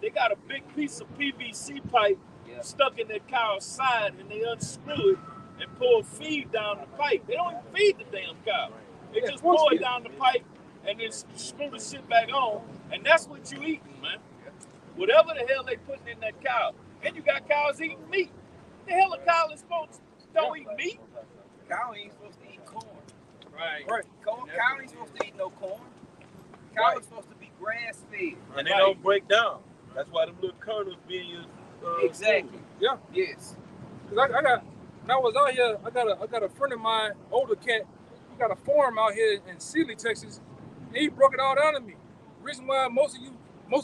[SPEAKER 4] They got a big piece of PVC pipe stuck in that cow's side, and they unscrew it and pour feed down the pipe. They don't even feed the damn cow. They just pour it down the pipe and then screw the shit back on, and that's what you eating, man. Whatever the hell they putting in that cow. And you got cows eating meat. The hell a cow is supposed to don't eat meat?
[SPEAKER 7] Cow ain't supposed to eat corn.
[SPEAKER 5] Right.
[SPEAKER 1] Right.
[SPEAKER 7] Cow ain't supposed to eat no corn. Cow
[SPEAKER 1] Right.
[SPEAKER 7] is supposed to be grass fed.
[SPEAKER 4] And they don't break down. That's why them little kernels being used.
[SPEAKER 7] Exactly.
[SPEAKER 1] Yeah.
[SPEAKER 7] Yes.
[SPEAKER 1] Cause I got when I was out here, I got a friend of mine, older cat. He got a farm out here in Sealy, Texas, and he broke it all down to me. The reason why most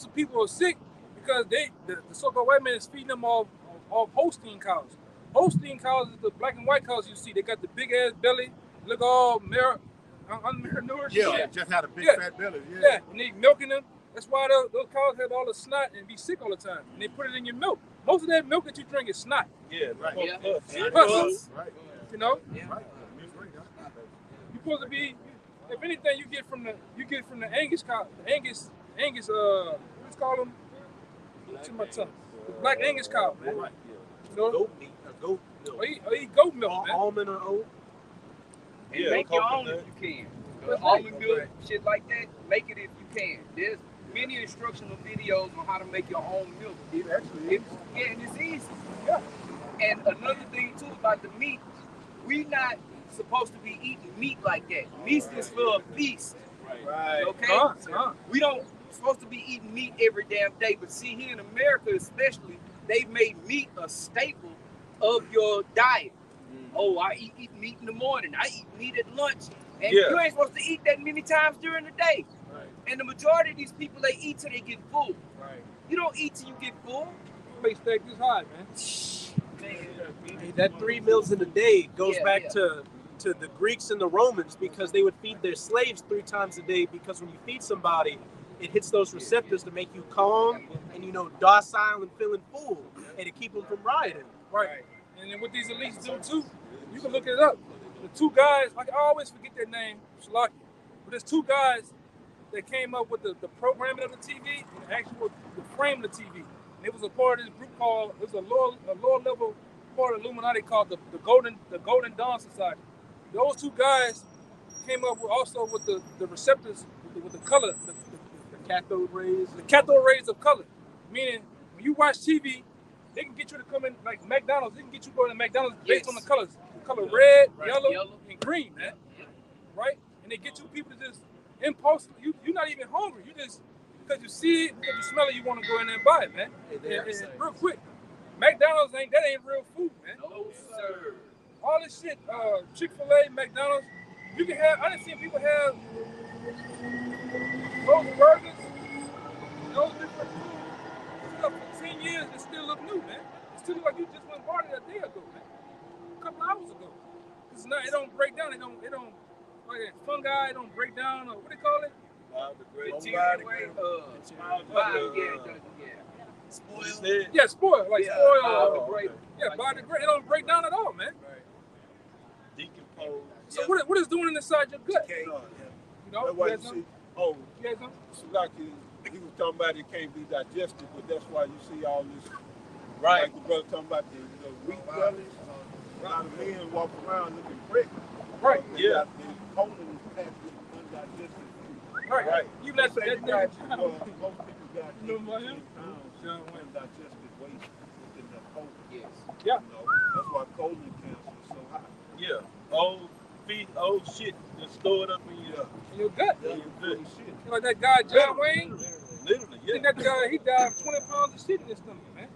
[SPEAKER 1] of people are sick because the so-called white man is feeding them off Holstein cows. Holstein cows is the black and white cows you see. They got the big ass belly, look all unmalnourished.
[SPEAKER 8] Yeah, just had a big fat belly.
[SPEAKER 1] Yeah, and they milking them. That's why those cows have all the snot and be sick all the time. And they put it in your milk. Most of that milk that you drink is snot.
[SPEAKER 4] Yeah, right.
[SPEAKER 1] Pus.
[SPEAKER 8] Right.
[SPEAKER 1] You know,
[SPEAKER 8] Right.
[SPEAKER 1] you're supposed to be. If anything, you get from the Angus cow, the Angus, what's called them? To my tongue. The black Angus cow, man.
[SPEAKER 3] Right.
[SPEAKER 1] You know,
[SPEAKER 3] Goat meat, goat milk.
[SPEAKER 1] or eat goat milk, man.
[SPEAKER 3] Almond or oat.
[SPEAKER 7] And
[SPEAKER 4] Yeah,
[SPEAKER 7] make your own
[SPEAKER 4] coconut.
[SPEAKER 7] if you can.
[SPEAKER 1] That's right.
[SPEAKER 7] Almond milk, shit like that, make it if you can. There's many instructional videos on how to make your own milk.
[SPEAKER 8] It actually is.
[SPEAKER 7] And it's easy.
[SPEAKER 1] Yeah.
[SPEAKER 7] And another thing too about the meat, we not supposed to be eating meat like that. Meat is for a feast.
[SPEAKER 4] Right.
[SPEAKER 7] Okay? We don't supposed to be eating meat every damn day. But see, here in America especially, they've made meat a staple of your diet. Oh, I eat meat in the morning. I eat meat at lunch. And
[SPEAKER 4] Yeah.
[SPEAKER 7] you ain't supposed to eat that many times during the day.
[SPEAKER 4] Right.
[SPEAKER 7] And the majority of these people, they eat till they get full.
[SPEAKER 4] Right.
[SPEAKER 7] You don't eat till you get full.
[SPEAKER 1] Face stack this high, man.
[SPEAKER 3] Hey, that 3 meals in a day goes
[SPEAKER 7] Yeah,
[SPEAKER 3] back
[SPEAKER 7] yeah.
[SPEAKER 3] to the Greeks and the Romans because they would feed their slaves 3 times a day because when you feed somebody, it hits those receptors to make you calm and, you know, docile and feeling full and to keep them from rioting.
[SPEAKER 1] Right. And then what these elites do too, you can look it up. The 2 guys, like I always forget their name, Shalaki, but there's 2 guys that came up with the programming of the TV and the frame of the TV. And it was a part of this group called, it was a lower level part of Illuminati called the Golden Dawn Society. Those 2 guys came up with the receptors with the color, the
[SPEAKER 3] Cathode rays.
[SPEAKER 1] the cathode rays of color. Meaning when you watch TV, they can get you to come in like McDonald's. They can get you going to McDonald's based on the colors. The color red, yellow, and green, man. Right? And they get you people to just impulsively. You're not even hungry. You just because you see it, because you smell it, you want to go in there and buy it, man. And real quick, McDonald's ain't real food, man.
[SPEAKER 7] No, sir.
[SPEAKER 1] All this shit, Chick-fil-A, McDonald's, you can have. I done seen people have those burgers, those different food stuff for 10 years and still look new, man. It still look like you just went and bought it a day ago, man. A couple hours ago. Cause now it don't break down. It don't like that fungi. It don't break down. Or what they call it?
[SPEAKER 7] Spoiled.
[SPEAKER 1] Yeah, spoil. Like spoil.
[SPEAKER 7] Biodegradable.
[SPEAKER 1] Yeah, biodegradable. It don't break down at all, man.
[SPEAKER 4] Decomposed.
[SPEAKER 1] So what is doing inside your gut?
[SPEAKER 6] Okay.
[SPEAKER 1] You know,
[SPEAKER 6] That's why
[SPEAKER 1] you
[SPEAKER 6] you
[SPEAKER 1] got
[SPEAKER 6] see,
[SPEAKER 1] something?
[SPEAKER 6] oh,
[SPEAKER 1] You got something?
[SPEAKER 6] Sulaki, he was talking about it can't be digested, but that's why you see all this.
[SPEAKER 4] Right.
[SPEAKER 6] Like the brother talking about the wheat bellies. A lot of men walk around looking pregnant.
[SPEAKER 1] Right.
[SPEAKER 6] They
[SPEAKER 4] Yeah.
[SPEAKER 6] got the colon is packed with undigested food.
[SPEAKER 1] Right.
[SPEAKER 4] Right.
[SPEAKER 1] You let
[SPEAKER 6] Say
[SPEAKER 1] that
[SPEAKER 6] you got,
[SPEAKER 1] nigga.
[SPEAKER 6] most people got
[SPEAKER 1] You know about him?
[SPEAKER 6] 18 pounds
[SPEAKER 1] John
[SPEAKER 6] of
[SPEAKER 1] Wayne.
[SPEAKER 6] undigested waste within their colon.
[SPEAKER 7] Yes.
[SPEAKER 1] Yeah.
[SPEAKER 6] You know, that's why colon cancer is so high.
[SPEAKER 4] Yeah. Old shit just stored up in your
[SPEAKER 1] In your gut.
[SPEAKER 6] Yeah, you
[SPEAKER 4] good.
[SPEAKER 6] shit.
[SPEAKER 1] Like that guy John Wayne.
[SPEAKER 4] literally,
[SPEAKER 1] I
[SPEAKER 4] yeah.
[SPEAKER 1] think that guy he died of 20 pounds of shit in his stomach, man.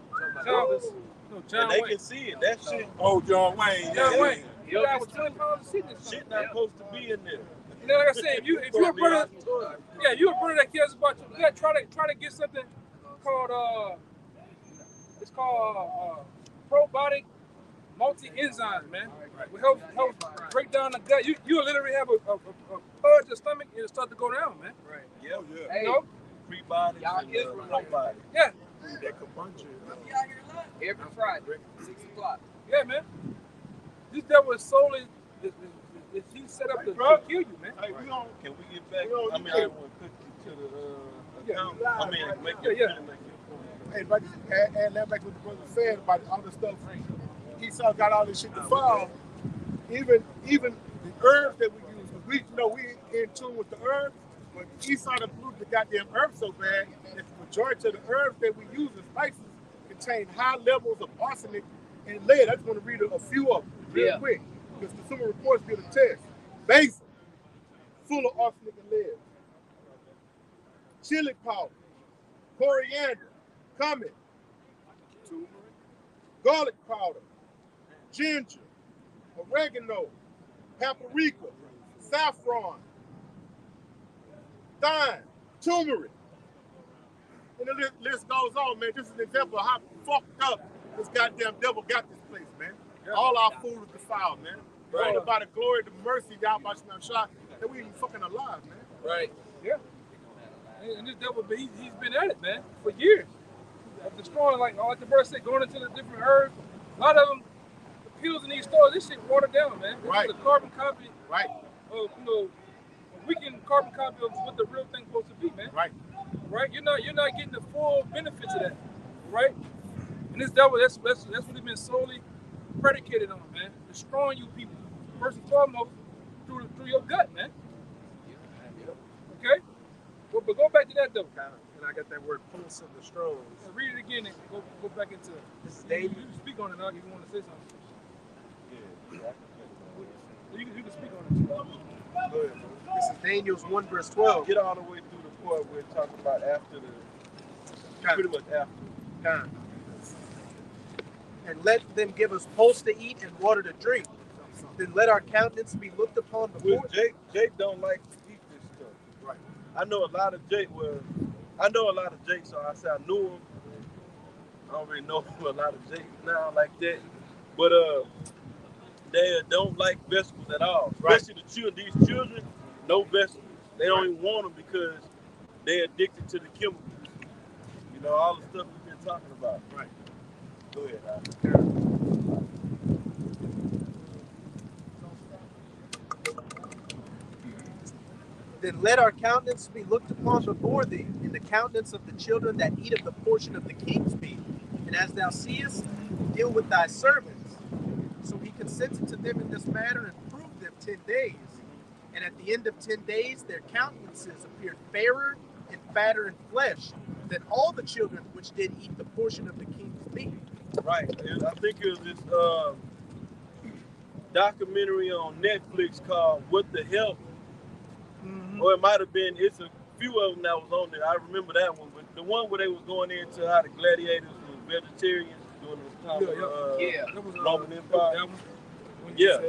[SPEAKER 1] John
[SPEAKER 4] And they
[SPEAKER 1] Wayne.
[SPEAKER 4] can see it. That shit,
[SPEAKER 6] Oh, John Wayne.
[SPEAKER 1] John
[SPEAKER 6] Yeah,
[SPEAKER 1] Wayne.
[SPEAKER 6] yeah.
[SPEAKER 1] He died with 20 pounds of shit in his
[SPEAKER 4] shit
[SPEAKER 1] stomach.
[SPEAKER 4] not supposed to be in there.
[SPEAKER 1] You know, like I said, if you're a brother, yeah, you a brother that cares about your gut, try to get something called it's called probiotic multi-enzymes, man. It helps break down the gut. You literally have a purge your stomach and it'll start to go down, man.
[SPEAKER 4] Yeah.
[SPEAKER 6] Oh, yeah.
[SPEAKER 7] Hey,
[SPEAKER 1] You know?
[SPEAKER 4] Prebiotics
[SPEAKER 7] Y'all
[SPEAKER 4] and
[SPEAKER 7] Israelites.
[SPEAKER 4] probiotics.
[SPEAKER 1] Yeah,
[SPEAKER 6] That kombucha.
[SPEAKER 7] every Friday, 6 o'clock.
[SPEAKER 1] yeah, man. This devil is solely he set up to kill you, man.
[SPEAKER 6] Hey, we don't.
[SPEAKER 4] Can we get back?
[SPEAKER 6] You know,
[SPEAKER 4] I mean, I want to put you to the account.
[SPEAKER 6] Yeah,
[SPEAKER 4] I mean,
[SPEAKER 6] right.
[SPEAKER 4] make
[SPEAKER 1] Yeah,
[SPEAKER 4] your
[SPEAKER 1] yeah.
[SPEAKER 4] make your point.
[SPEAKER 8] Hey, but and that back what the brother said about all the stuff. Esau got all this shit to fall. Even the herbs that we use, 'cause we in tune with the herbs, but Esau done blew the goddamn herbs so bad that the majority of the herbs that we use as spices contain high levels of arsenic and lead. I just want to read a few of them real
[SPEAKER 7] Yeah.
[SPEAKER 8] quick. because Consumer Reports did a test. Basil, full of arsenic and lead. Chili powder, coriander, cumin, garlic powder, ginger, oregano, paprika, saffron, thyme, turmeric. And the list goes on, man. This is an example of how fucked up this goddamn devil got this place, man. All our food is defiled, man. Right. Ain't about the glory, the mercy, y'all watching our shot, that we even fucking alive, man.
[SPEAKER 1] Right. Yeah. And this devil, he's been at it, man, for years. Of destroying, like the bird said, going into the different herbs. A lot of them, the pills in these stores, this shit watered down, man. This is a carbon copy.
[SPEAKER 8] Right.
[SPEAKER 1] Of, a weakened carbon copy of what the real thing's supposed to be, man.
[SPEAKER 8] Right.
[SPEAKER 1] Right. You're not getting the full benefits of that. Right. And this devil, that's what he's been solely predicated on, man. Destroying you people, first and foremost, through your gut, man. Okay? But go back to that, though.
[SPEAKER 3] And I got that word, pulse of the strong.
[SPEAKER 1] Read it again and go back into it.
[SPEAKER 3] This is Daniel.
[SPEAKER 1] You can speak on it now if you want to say something. Yeah. You can speak on it.
[SPEAKER 3] Go ahead, bro. This is Daniel's 1 verse 12.
[SPEAKER 4] Get all the way through the part we're talking about after pretty much after.
[SPEAKER 3] And let them give us pulse to eat and water to drink. Then let our countenance be looked upon before.
[SPEAKER 4] Well, Jake don't like to eat this stuff.
[SPEAKER 8] Right.
[SPEAKER 4] I know a lot of Jake, so I said I knew him. I don't really know a lot of Jake now like that. But they don't like vegetables at all. Especially the children. These children, no vegetables. They don't even want them because they're addicted to the chemicals. All the stuff we've been talking about.
[SPEAKER 8] Right.
[SPEAKER 4] Go ahead, Al.
[SPEAKER 3] Then let our countenance be looked upon before thee, in the countenance of the children that eat of the portion of the king's meat. And as thou seest, deal with thy servants. So he consented to them in this matter and proved them 10 days. And at the end of 10 days, their countenances appeared fairer and fatter in flesh than all the children which did eat the portion of the king's meat.
[SPEAKER 4] Right. And I think it was this documentary on Netflix called What the Hell? Or it might have been, it's a few of them that was on there. I remember that one. But the one where they was going into how the gladiators were vegetarians during the time of Roman Empire. Yeah.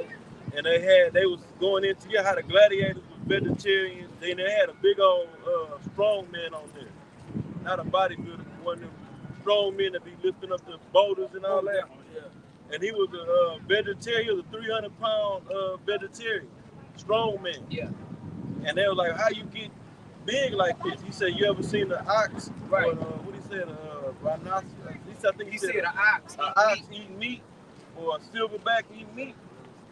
[SPEAKER 4] And they was going into how the gladiators were vegetarians. Then they had a big old strong man on there. Not a bodybuilder, but one of them strong men that be lifting up the boulders and all that. And he was a vegetarian, he was a 300-pound vegetarian, strong man.
[SPEAKER 7] Yeah.
[SPEAKER 4] And they were like, how you get big like this? He said, you ever seen an ox?
[SPEAKER 7] Right.
[SPEAKER 4] Or, what he said, rhinoceros?
[SPEAKER 7] He said an ox.
[SPEAKER 4] An ox eating meat or a silverback eating meat.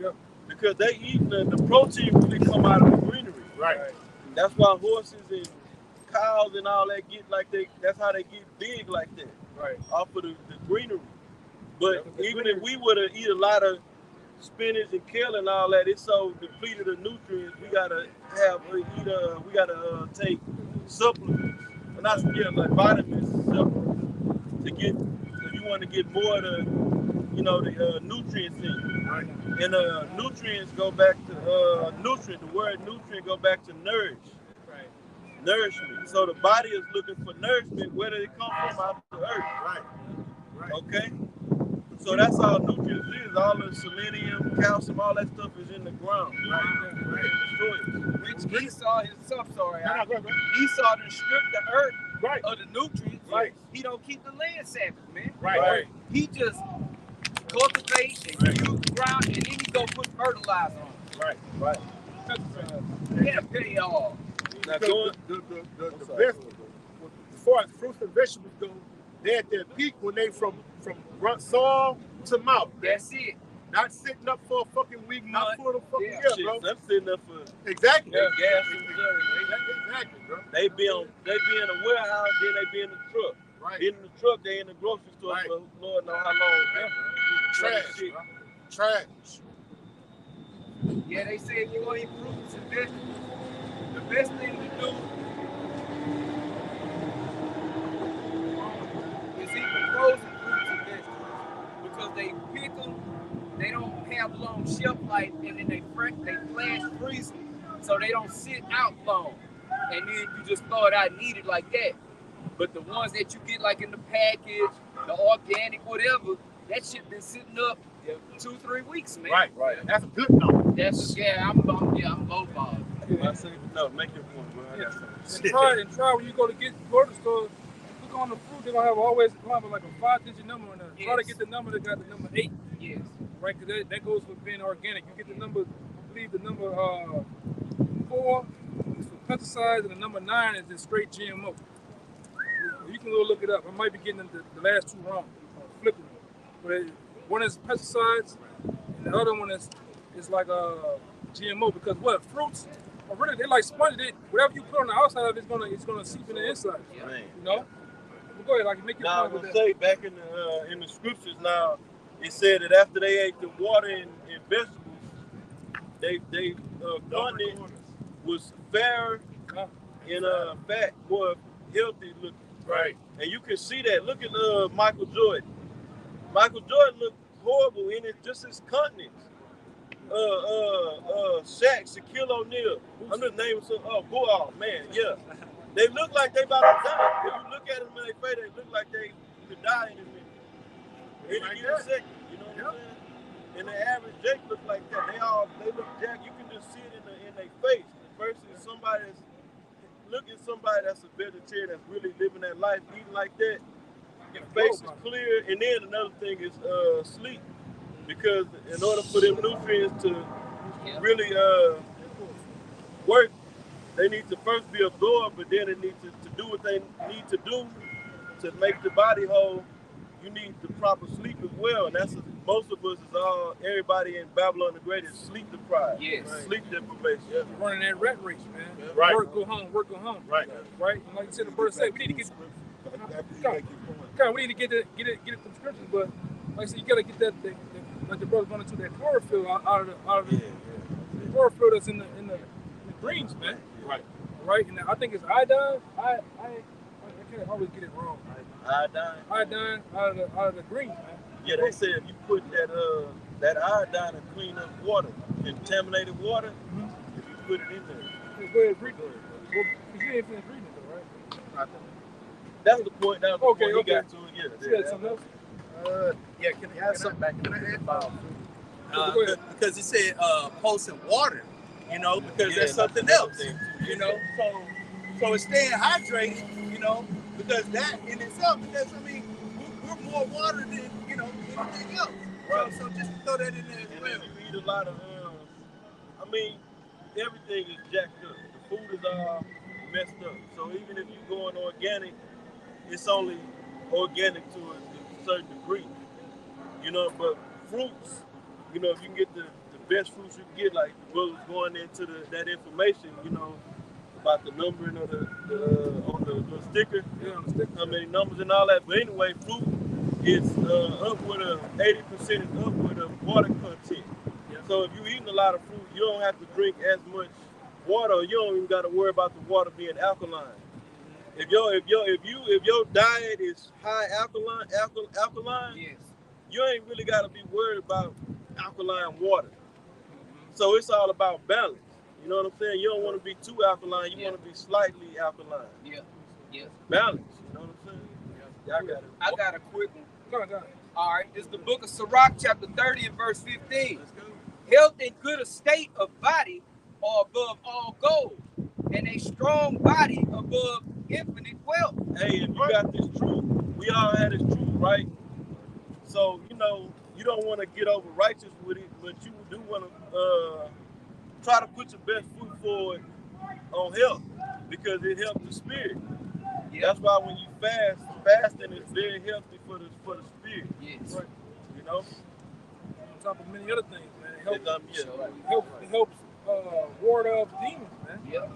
[SPEAKER 4] Yeah. Because they eating the protein really come out of the greenery.
[SPEAKER 8] Right.
[SPEAKER 4] That's why horses and cows and all that get like that's how they get big like that.
[SPEAKER 8] Right.
[SPEAKER 4] Off of the greenery. But even if we were to eat a lot of spinach and kale and all that, it's so depleted of nutrients. We gotta take supplements, but not like vitamins and supplements to get. If you want to get more of the nutrients in you.
[SPEAKER 8] Right.
[SPEAKER 4] And nutrients go back to the word nutrient go back to nourish.
[SPEAKER 8] Right.
[SPEAKER 4] Nourishment. So the body is looking for nourishment. Where did it come from? Out of the earth.
[SPEAKER 8] Right.
[SPEAKER 4] Okay. So that's all nutrients is. All the selenium, calcium, all that stuff is in the ground. Right.
[SPEAKER 7] Which Esau is Esau to strip the earth
[SPEAKER 8] Right.
[SPEAKER 7] of the nutrients.
[SPEAKER 8] Right.
[SPEAKER 7] He don't keep the land Sabbath, man.
[SPEAKER 8] Right.
[SPEAKER 7] He just cultivates and use the ground, and then he go put fertilizer on it.
[SPEAKER 8] Right.
[SPEAKER 7] Yeah, pay all.
[SPEAKER 4] Now
[SPEAKER 8] The best, as far as fruits and vegetables go, they're at their peak when they from soil to mouth.
[SPEAKER 7] That's it.
[SPEAKER 8] Not sitting up for a fucking week, not for the fucking year, bro.
[SPEAKER 4] I'm sitting up for
[SPEAKER 8] Exactly.
[SPEAKER 4] gas and
[SPEAKER 8] Exactly, bro.
[SPEAKER 4] They be in a warehouse, then they be in the truck.
[SPEAKER 8] Right.
[SPEAKER 4] In the truck, they in the grocery store
[SPEAKER 8] Right.
[SPEAKER 4] for Lord know how long.
[SPEAKER 8] Trash, bro. Trash.
[SPEAKER 7] Yeah, they say if you want to eat fruits and vegetables, the best thing to do is eat the frozen fruits and vegetables because they pick them, they don't have long shelf life, flash freeze them, so they don't sit out long. And then you just throw it out and eat it like that. But the ones that you get like in the package, the organic, whatever, that shit been sitting up 2-3 weeks, man.
[SPEAKER 8] Right. That's a good number.
[SPEAKER 7] That's I'm low ball.
[SPEAKER 4] I say no, make your point, bro. I got something.
[SPEAKER 1] And try when you go to the store. Look on the fruit. They're gonna have like a 5-digit number on there.
[SPEAKER 7] Yes.
[SPEAKER 1] Try to get the number that got the number 8.
[SPEAKER 7] Yes.
[SPEAKER 1] Right, because that goes with being organic. You get the number, I believe the number 4 is for pesticides, and the number 9 is just straight GMO. You can go look it up. I might be getting the last 2 wrong, flipping them. But one is pesticides, and the other one is like GMO. Because fruits are really, they're like sponges. Whatever you put on the outside of it, it's gonna seep in the inside.
[SPEAKER 7] Yeah.
[SPEAKER 4] Man.
[SPEAKER 1] You know. But go ahead, like make your
[SPEAKER 4] Now I
[SPEAKER 1] point
[SPEAKER 4] was
[SPEAKER 1] with
[SPEAKER 4] gonna
[SPEAKER 1] that.
[SPEAKER 4] say back in the scriptures now, it said that after they ate the water and vegetables, they content was fair and fat, more healthy looking.
[SPEAKER 8] Right.
[SPEAKER 4] And you can see that. Look at Michael Jordan. Michael Jordan looked horrible in it, just his continence. Shaq, Shaquille O'Neal. I'm just naming some. Oh man, yeah. They look like they about to die. If you look at them in their face, they look like they could die in a minute. Any given second, you know what I'm saying? And the average Jake look like that. They look jacked. You can just see it in their face. Versus somebody that's a vegetarian that's really living that life, eating like that. Your face is clear. And then another thing is sleep, because in order for them nutrients to really work, they need to first be absorbed, but then it needs to do what they need to do to make the body whole. You need the proper sleep as well, and that's most of us everybody in Babylon the Great is sleep deprived.
[SPEAKER 7] Yes.
[SPEAKER 4] Right. Sleep deprivation. Yeah.
[SPEAKER 1] Running that rat race, man.
[SPEAKER 4] Yeah.
[SPEAKER 8] Right.
[SPEAKER 1] Work, go home.
[SPEAKER 8] Right.
[SPEAKER 1] Right. And like you said, the verse said, we need to get.
[SPEAKER 6] After you make your point.
[SPEAKER 1] God, we need to get it from scriptures, but like I said, you gotta get that like the brother going to that chlorophyll out of the chlorophyll that's in the greens, man. Right. And I think it's iodine. I can't always get it wrong. Iodine out of the greens, man.
[SPEAKER 4] Yeah, they said if you put that iodine in clean up water, contaminated water, if you put it in there.
[SPEAKER 1] Go ahead, read it. Well, you ain't finished reading it, though, right?
[SPEAKER 4] That's the point. That was the point he got to it.
[SPEAKER 1] You had something else?
[SPEAKER 3] Can I add something back? Can I add?
[SPEAKER 2] Because it said pulsing water, because that's something else, So it's staying hydrated, because that in itself, because we're more water than anything else. Right. So just throw that in there as well.
[SPEAKER 4] And if you eat a lot of, everything is jacked up. The food is all messed up. So even if you're going organic, it's only organic to a certain degree, but fruits, if you can get the best fruits you can get, like the brother's going into that information, about the numbering of on the sticker, how many numbers and all that. But anyway, fruit is upward of 80% upward of water content. Yeah. So if you're eating a lot of fruit, you don't have to drink as much water. You don't even got to worry about the water being alkaline. If your diet is high alkaline,
[SPEAKER 7] Yes.
[SPEAKER 4] you ain't really got to be worried about alkaline water. So it's all about balance. You know what I'm saying? You don't want to be too alkaline. You want to be slightly alkaline.
[SPEAKER 7] Yeah. Yes.
[SPEAKER 4] Balance. You know what I'm saying? Yeah. Y'all got it.
[SPEAKER 7] I got a quick one.
[SPEAKER 1] Go ahead.
[SPEAKER 7] All right. It's the book of Sirach, chapter 30 and verse 15.
[SPEAKER 4] Let's go.
[SPEAKER 7] Health and good estate of body are above all gold, and a strong body above infinite wealth.
[SPEAKER 4] Hey, if you got this truth, we all had this truth, right? So, you don't want to get over righteous with it, but you do want to try to put your best foot forward on health, because it helps the spirit. Yeah. That's why when you fasting is very healthy for the spirit.
[SPEAKER 7] Yes.
[SPEAKER 1] Right.
[SPEAKER 4] On
[SPEAKER 1] top of many other things, man. It
[SPEAKER 4] Right.
[SPEAKER 1] helps ward off demons, man.
[SPEAKER 7] Yeah.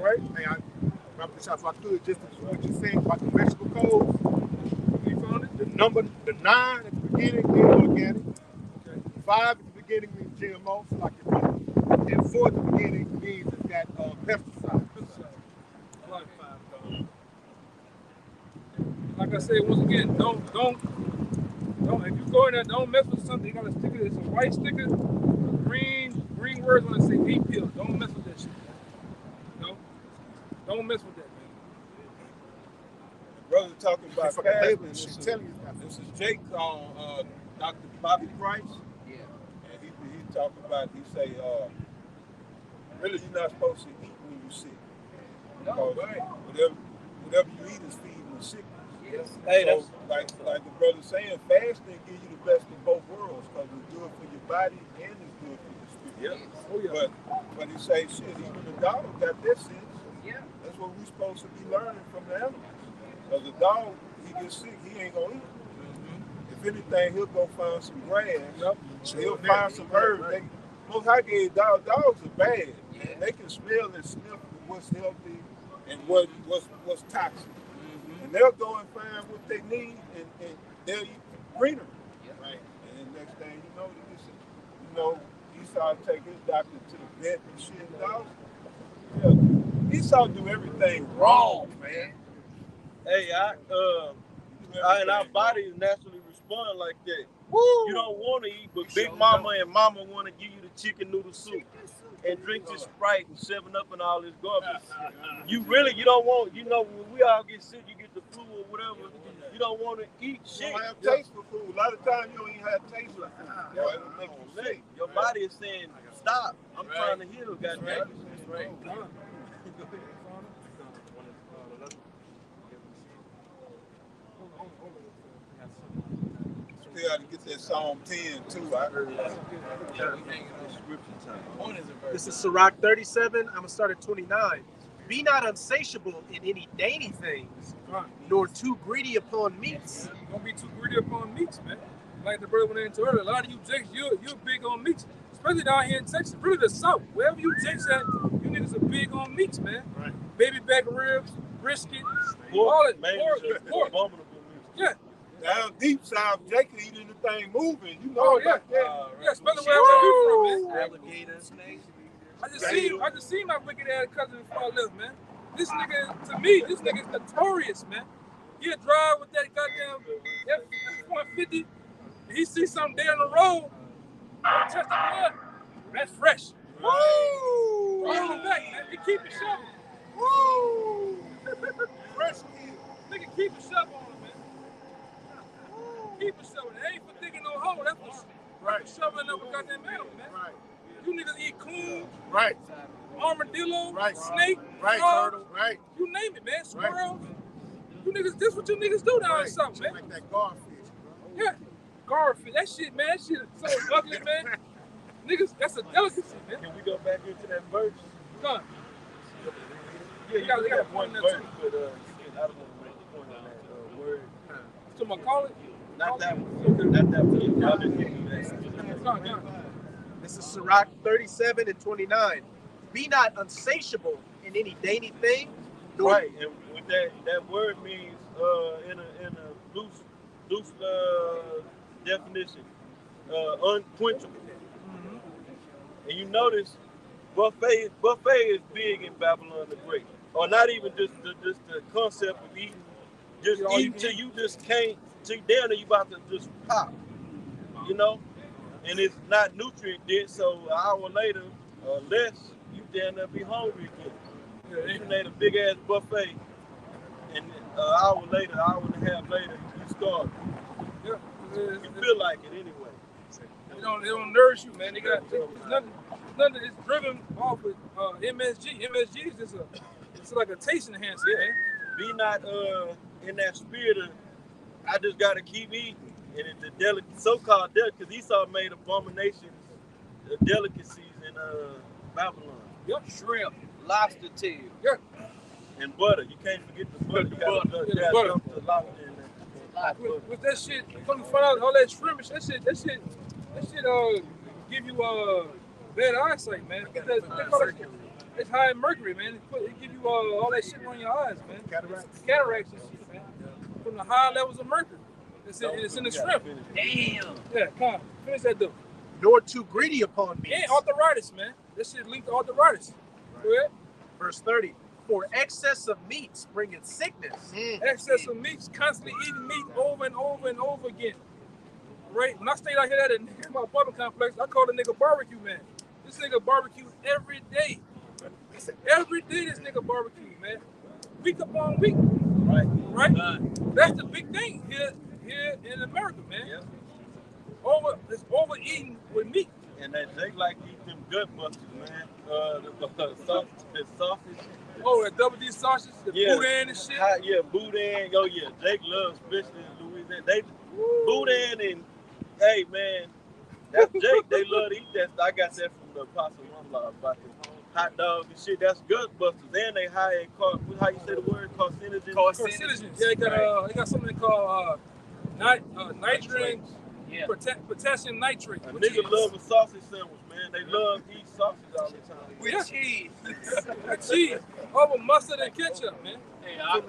[SPEAKER 1] Right?
[SPEAKER 8] Hey, if I could, just what you're saying about the vegetable codes.
[SPEAKER 1] You found it?
[SPEAKER 8] The 9 at the beginning is organic. Okay. 5 at the beginning means GMO, so like your brother. And 4 at the beginning means it's got pesticide.
[SPEAKER 1] I like 5. Like I said, once again, don't. If you go in there, don't mess with something. You gotta stick it. It's a white sticker, a green green words when I say 8 pills. Don't mess with that shit. No, don't mess with that, man.
[SPEAKER 6] The brother talking about fasting. This
[SPEAKER 8] This
[SPEAKER 6] is Jake on Dr. Bobby Price.
[SPEAKER 7] Yeah.
[SPEAKER 6] And he talking about, he say, really you're not supposed to eat when you're sick.
[SPEAKER 7] No,
[SPEAKER 6] Because whatever you eat is feeding the sickness.
[SPEAKER 7] yes.
[SPEAKER 5] Hey,
[SPEAKER 6] So, like the brother saying, fasting give you the best of both worlds because it's good for your body and it's good for your spirit.
[SPEAKER 1] Oh yeah.
[SPEAKER 6] But he say, shit, even the dog got that sense.
[SPEAKER 7] Yeah.
[SPEAKER 6] That's what we're supposed to be learning from the animals. Because the dog, he gets sick, he ain't gonna eat. If anything, he'll go find some grass.
[SPEAKER 1] Yep.
[SPEAKER 6] He'll find some herbs. Most high gave dogs are bad. Man. They can smell and sniff what's healthy and what's toxic. And they'll go and find what they need and they'll eat greenery. Right. And the next thing you know, Esau take his doctor to the vet and shit. Dogs. Yeah. Esau do everything wrong, man.
[SPEAKER 4] Hey, and our bodies naturally respond like that.
[SPEAKER 5] Woo!
[SPEAKER 4] You don't want to eat, but Big Mama and Mama want to give you the chicken noodle soup and drink this Sprite and 7-Up and all this garbage. You don't want, when we all get sick, you get the flu or whatever, you don't want to eat shit.
[SPEAKER 6] You don't have taste for food. A lot of times you don't even have taste for food. Boy, it'll make you sick.
[SPEAKER 4] Your body is saying, stop. I'm trying to heal, goddamn.
[SPEAKER 6] Right. Still got to get that Psalm 10 too. I heard that.
[SPEAKER 3] This is Sirach 37. I'm going to start at 29. Be not unsatiable in any dainty things, nor too greedy upon meats.
[SPEAKER 1] Don't be too greedy upon meats, man. Like the brother went into earlier, a lot of you jakes, you're big on meats, especially down here in Texas, really the South. Wherever you jakes at, you niggas are big on meats, man.
[SPEAKER 9] Right.
[SPEAKER 1] Baby back ribs, brisket, all it, pork. Yeah.
[SPEAKER 6] Down deep south, Jake can eat anything moving. You know about that.
[SPEAKER 1] Yeah, especially where you from, man.
[SPEAKER 2] Alligator, snakes.
[SPEAKER 1] I just seen my wicked ass cousin before I left, man. This nigga, to me, this nigga's notorious, man. He'll drive with that goddamn F-150. He see something down the road, touch the blood. That's fresh. Woo! Roll it back, man. He keep it shovel. Woo! Fresh kid. Nigga, keep it shovel on him, man. Keep it shovel. It ain't for digging no hole. That's for shoveling up a goddamn metal, man. Right. You niggas eat coon.
[SPEAKER 8] Right.
[SPEAKER 1] Armadillo.
[SPEAKER 8] Right.
[SPEAKER 1] Snake.
[SPEAKER 8] Right.
[SPEAKER 1] Frog,
[SPEAKER 8] Right.
[SPEAKER 1] You name it, man. Squirrels. You niggas, this what you niggas do down south, man.
[SPEAKER 8] Like that garfish, bro.
[SPEAKER 1] Yeah. Garfish. That shit, man. That shit is so ugly, man. Niggas, that's a delicacy, man.
[SPEAKER 4] Can we go back into that verse?
[SPEAKER 1] Come on.
[SPEAKER 4] Yeah, you got one
[SPEAKER 1] that
[SPEAKER 4] verse,
[SPEAKER 1] too.
[SPEAKER 4] but I don't want to make the point on that word.
[SPEAKER 1] So my call it?
[SPEAKER 4] Not that one. Not that one. Y'all just give me that.
[SPEAKER 1] Come on.
[SPEAKER 3] This is Sirach 37 and 29. Be not unsatiable in any dainty thing.
[SPEAKER 4] Right, and with that word means in a loose definition, unquenchable. And you notice buffet is big in Babylon the Great, or not even just the concept of eating, just eating till you just can't, till down there you about to just pop, and it's not nutrient dense. So an hour later or less, you down there be hungry again. You ate a big ass buffet, and an hour later, hour and a half later, you starve.
[SPEAKER 1] Yeah.
[SPEAKER 4] You feel like it anyway.
[SPEAKER 1] They don't nourish you, man. Nothing is driven off with MSG. MSG is just it's like a taste enhancer, man.
[SPEAKER 4] Be not in that spirit of I just gotta keep eating. And it's the so-called delicacies, because Esau made abominations, delicacies in Babylon.
[SPEAKER 1] Yep.
[SPEAKER 7] Shrimp, lobster tail.
[SPEAKER 1] Yeah.
[SPEAKER 4] And butter. You can't forget the butter. You gotta dump the lobster in there.
[SPEAKER 1] With that shit, come to find out all that shrimp, that shit give you bad eyesight, man. It's high in mercury, man. It give you all that shit on your eyes, man. Cataracts and shit, man. From the high levels of mercury. It's in the shrimp.
[SPEAKER 7] Damn.
[SPEAKER 1] Yeah, come on. Finish that though.
[SPEAKER 3] Nor too greedy upon meats.
[SPEAKER 1] And arthritis, man. That shit linked to arthritis. Go ahead.
[SPEAKER 3] Verse 30. For excess of meats bringeth sickness.
[SPEAKER 1] Excess of meats, constantly eating meat over and over and over again. Right? When I stayed out here at my apartment complex, I called a nigga barbecue man. This nigga barbecue every day. Every day this nigga barbecue, man. Week upon week. Right? That's the big thing here in America, man. Yeah. It's overeating with meat.
[SPEAKER 4] And they like eat them gut busters, man. The sausage.
[SPEAKER 1] Oh, the double D sausage, the boudin and shit.
[SPEAKER 4] Boudin. Oh yeah, Jake loves, especially in Louisiana. Boudin and hey man, that's Jake. They love to eat that. I got that from the Apostle Rumlaw about the hot dogs and shit. That's gut busters. And they high in how you say the word? Carcinogens.
[SPEAKER 1] Carcinogens. Yeah, they got something called nitrogen. Yeah. Potassium nitrate.
[SPEAKER 4] A nigga love a sausage sandwich, man. They love to eat sausage all the time.
[SPEAKER 7] With cheese.
[SPEAKER 1] With cheese. Over mustard and ketchup, man.
[SPEAKER 4] Hey,
[SPEAKER 1] yeah.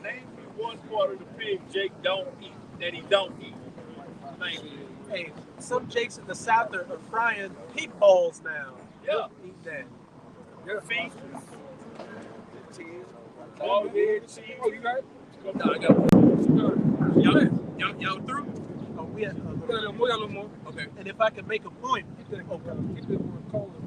[SPEAKER 4] Name me one part of the pig Jake don't eat, that he don't eat. Thank you.
[SPEAKER 3] Hey, some Jakes in the South are frying pig balls now.
[SPEAKER 4] Yeah.
[SPEAKER 3] Eat that.
[SPEAKER 1] Yeah.
[SPEAKER 4] Feet.
[SPEAKER 7] Cheese.
[SPEAKER 4] All good cheese.
[SPEAKER 1] Oh, you got it?
[SPEAKER 7] No, I got one. Y'all through?
[SPEAKER 3] Oh, we got
[SPEAKER 1] We got a little more.
[SPEAKER 7] Okay.
[SPEAKER 3] And if I can make a point,
[SPEAKER 1] Keep that one colder.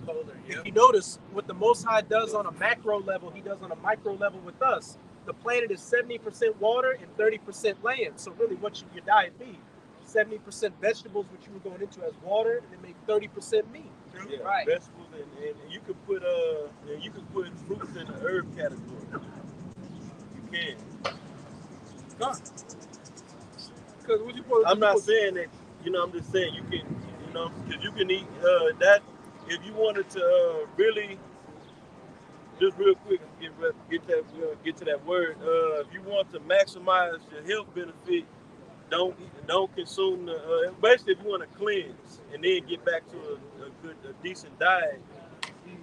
[SPEAKER 7] Colder, yeah.
[SPEAKER 3] if you notice, what the Most High does on a macro level, he does on a micro level with us. The planet is 70% water and 30% land. So really, what should your diet be? 70% vegetables, which you were going into as water, and then maybe 30% meat.
[SPEAKER 4] Yeah,
[SPEAKER 7] right.
[SPEAKER 4] Vegetables and you can put fruits in the herb category. You can.
[SPEAKER 1] Because what you put?
[SPEAKER 4] I'm not saying that. I'm just saying you can. Because you can eat that if you wanted to really. Just real quick, get to that word. If you want to maximize your health benefit, don't consume the. Basically, if you want to cleanse and then get back to a decent diet,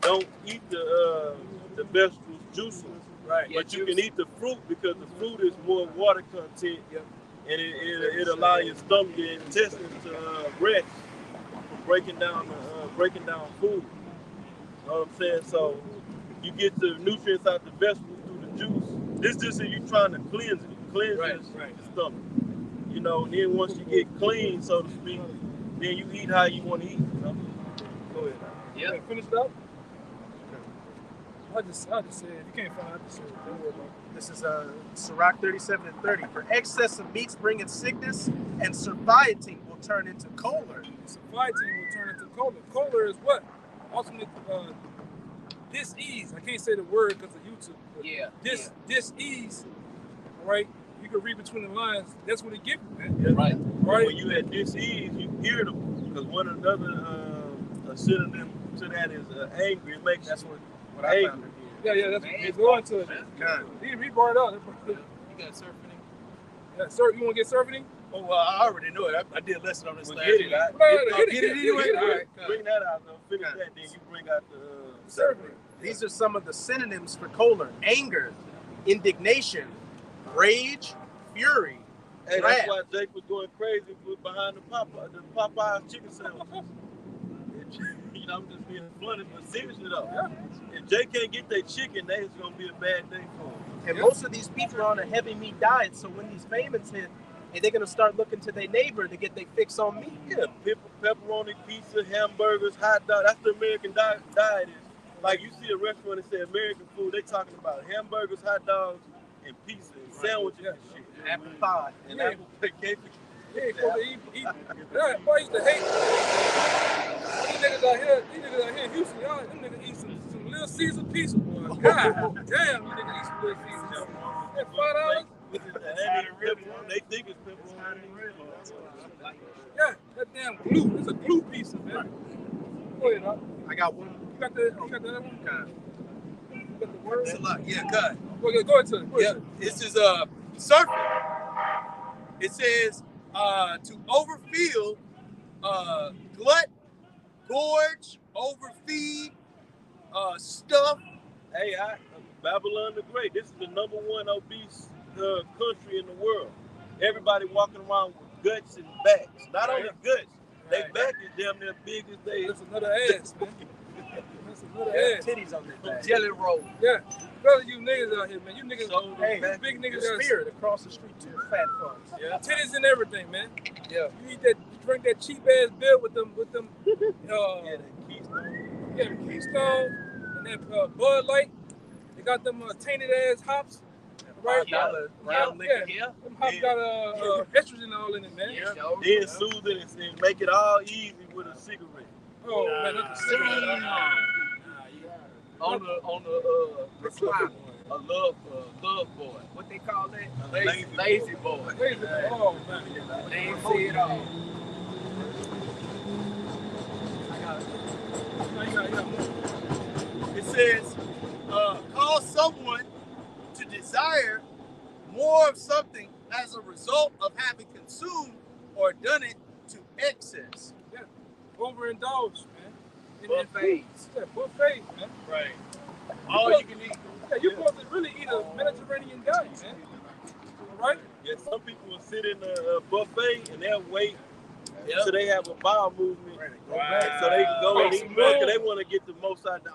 [SPEAKER 4] don't eat the vegetables juices.
[SPEAKER 7] Right.
[SPEAKER 4] But you can eat the fruit because the fruit is more water content, and it allows your stomach, your intestines to rest from breaking down food. You know what I'm saying? So you get the nutrients out the vegetables through the juice. This just if you're trying to cleanse the stomach. And then once you get clean, so to speak, then you eat how you want to eat. Go ahead.
[SPEAKER 7] Yeah.
[SPEAKER 1] Finished up? I just said, if you can't find it, I just said, don't worry about it.
[SPEAKER 3] This is Sirach 37 and 30. For excess of meats bringeth sickness, and satiety will turn into choler.
[SPEAKER 1] Satiety will turn into choler. Choler is what? Ultimate dis-ease. I can't say the word because of YouTube.
[SPEAKER 7] Yeah.
[SPEAKER 1] Dis-ease, all right? You can read between the lines. That's what it gives you, man.
[SPEAKER 4] Yeah.
[SPEAKER 1] Right.
[SPEAKER 4] When you at dis-ease, you irritable. Because one another synonym to that is angry. It makes
[SPEAKER 3] That's what I found.
[SPEAKER 1] Yeah, that's it's going to it. He brought it up.
[SPEAKER 7] You got surfing?
[SPEAKER 1] Yeah, sir, you want to get surfing?
[SPEAKER 2] Oh, well, I already know it. I did a lesson on this last
[SPEAKER 4] Get
[SPEAKER 2] week.
[SPEAKER 4] it.
[SPEAKER 1] Get it anyway.
[SPEAKER 2] All right,
[SPEAKER 4] Bring that out. Finish that. Then you bring out the
[SPEAKER 1] Surfing.
[SPEAKER 3] These are some of the synonyms for choler: anger, indignation, rage, fury,
[SPEAKER 4] Hey,
[SPEAKER 3] wrath.
[SPEAKER 4] that's why Jake was going crazy behind the Popeyes chicken sandwich. I'm just being blunt, but seriously though, if Jake can't get their chicken, then it's gonna be a bad day for him.
[SPEAKER 3] And most of these people are on a heavy meat diet, so when these famines hit, and they're gonna start looking to their neighbor to get their fix on meat.
[SPEAKER 4] Yeah, pepperoni, pizza, hamburgers, hot dog. That's the American diet. Is like you see a restaurant that say American food, they talking about hamburgers, hot dogs, and pizza, and sandwiches and shit.
[SPEAKER 3] Apple pie.
[SPEAKER 4] And apple cake.
[SPEAKER 1] Yeah, supposed to eat. Yeah, boy, I used to hate these niggas out here in Houston. Y'all, them niggas eat some Little Caesar pizza, boy. God damn, you niggas eat some Little Caesar. That $5.
[SPEAKER 4] They think it's pepperoni.
[SPEAKER 1] Yeah, that damn glue. It's a glue pizza, man. Go ahead, huh?
[SPEAKER 3] I got one.
[SPEAKER 1] You got that one? You got the word?
[SPEAKER 7] It's a lot. Yeah, cut.
[SPEAKER 1] Go ahead to it.
[SPEAKER 7] Yeah, this is surfing. It says to overfill, glut, gorge, overfeed, stuff.
[SPEAKER 4] Hey, Babylon the Great. This is the #1 obese country in the world. Everybody walking around with guts and backs. Not only guts, they back is damn near big as they.
[SPEAKER 1] That's another ass, man. That's another ass.
[SPEAKER 3] Titties on their back.
[SPEAKER 7] Jelly roll.
[SPEAKER 1] Yeah. Brother, you niggas out here, man. You niggas,
[SPEAKER 3] Hey,
[SPEAKER 1] you big niggas
[SPEAKER 3] the
[SPEAKER 1] out
[SPEAKER 3] spirit across the street to the fat fucks.
[SPEAKER 1] Yeah. Titties and everything, man.
[SPEAKER 7] Yeah.
[SPEAKER 1] You eat that, you drink that cheap ass beer with them
[SPEAKER 4] Yeah, that Keystone.
[SPEAKER 1] yeah, the Keystone and that Bud Light. They got them tainted ass hops. Right?
[SPEAKER 3] $5 brown liquor.
[SPEAKER 1] Yeah. Them hops got estrogen all in it, man.
[SPEAKER 4] Then soothe it and make it all easy with a cigarette.
[SPEAKER 1] Oh man, that's a cigarette.
[SPEAKER 7] On the recliner, a love boy. What they call that? Lazy boy.
[SPEAKER 1] Lazy. Oh man.
[SPEAKER 7] They ain't see it all.
[SPEAKER 3] It says, cause someone to desire more of something as a result of having consumed or done it to excess.
[SPEAKER 1] Yeah. Overindulge, man.
[SPEAKER 7] Buffets.
[SPEAKER 1] Yeah, buffet, man.
[SPEAKER 3] Right. All you can eat.
[SPEAKER 1] Yeah, you're supposed to really eat a Mediterranean diet, man. All right?
[SPEAKER 4] Yeah, some people will sit in a buffet and they'll wait until they have a bowel movement. Right. So they can go and eat more because they want to get the most out.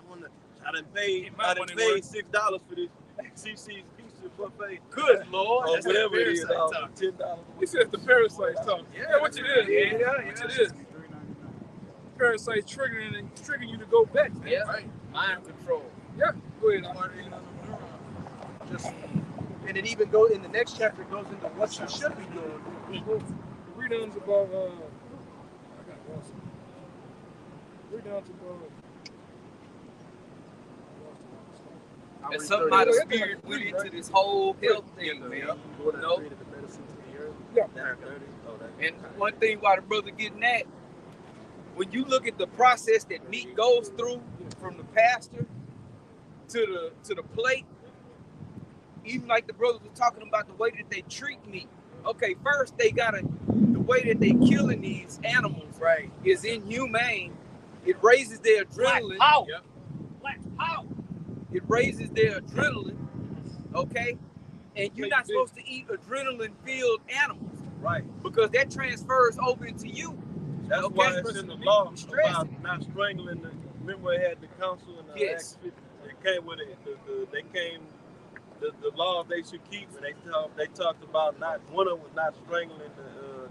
[SPEAKER 4] I done paid $6 for this CC's pizza buffet.
[SPEAKER 3] Good Lord.
[SPEAKER 4] Or
[SPEAKER 3] That's
[SPEAKER 4] whatever it is.
[SPEAKER 3] parasite
[SPEAKER 4] $10.
[SPEAKER 1] This is the parasite talk. Yeah, what it is.
[SPEAKER 7] Yeah.
[SPEAKER 1] What it is. Parasite triggering you to go back. Man.
[SPEAKER 7] Yeah. Right. Mind control.
[SPEAKER 1] Yeah. Go ahead.
[SPEAKER 3] And it even goes in the next chapter. It goes into what you should be doing.
[SPEAKER 1] Read on to about. I got lost. Read on to about.
[SPEAKER 7] And something out of spirit went into this whole health thing, man. You know?
[SPEAKER 1] Yeah.
[SPEAKER 7] And one thing why the brother getting at, when you look at the process that meat goes through from the pasture to the plate, even like the brothers were talking about the way that they treat meat. Okay, first the way that they killing these animals, right, is inhumane. It raises their adrenaline. Black power. It raises their adrenaline, okay? And you're not supposed to eat adrenaline-filled animals, right? Because that transfers over into you.
[SPEAKER 4] That's why it's in the law about not strangling. Remember, it had the council and the Act 50. They came with it. The law they should keep, and they talked about one of them was not strangling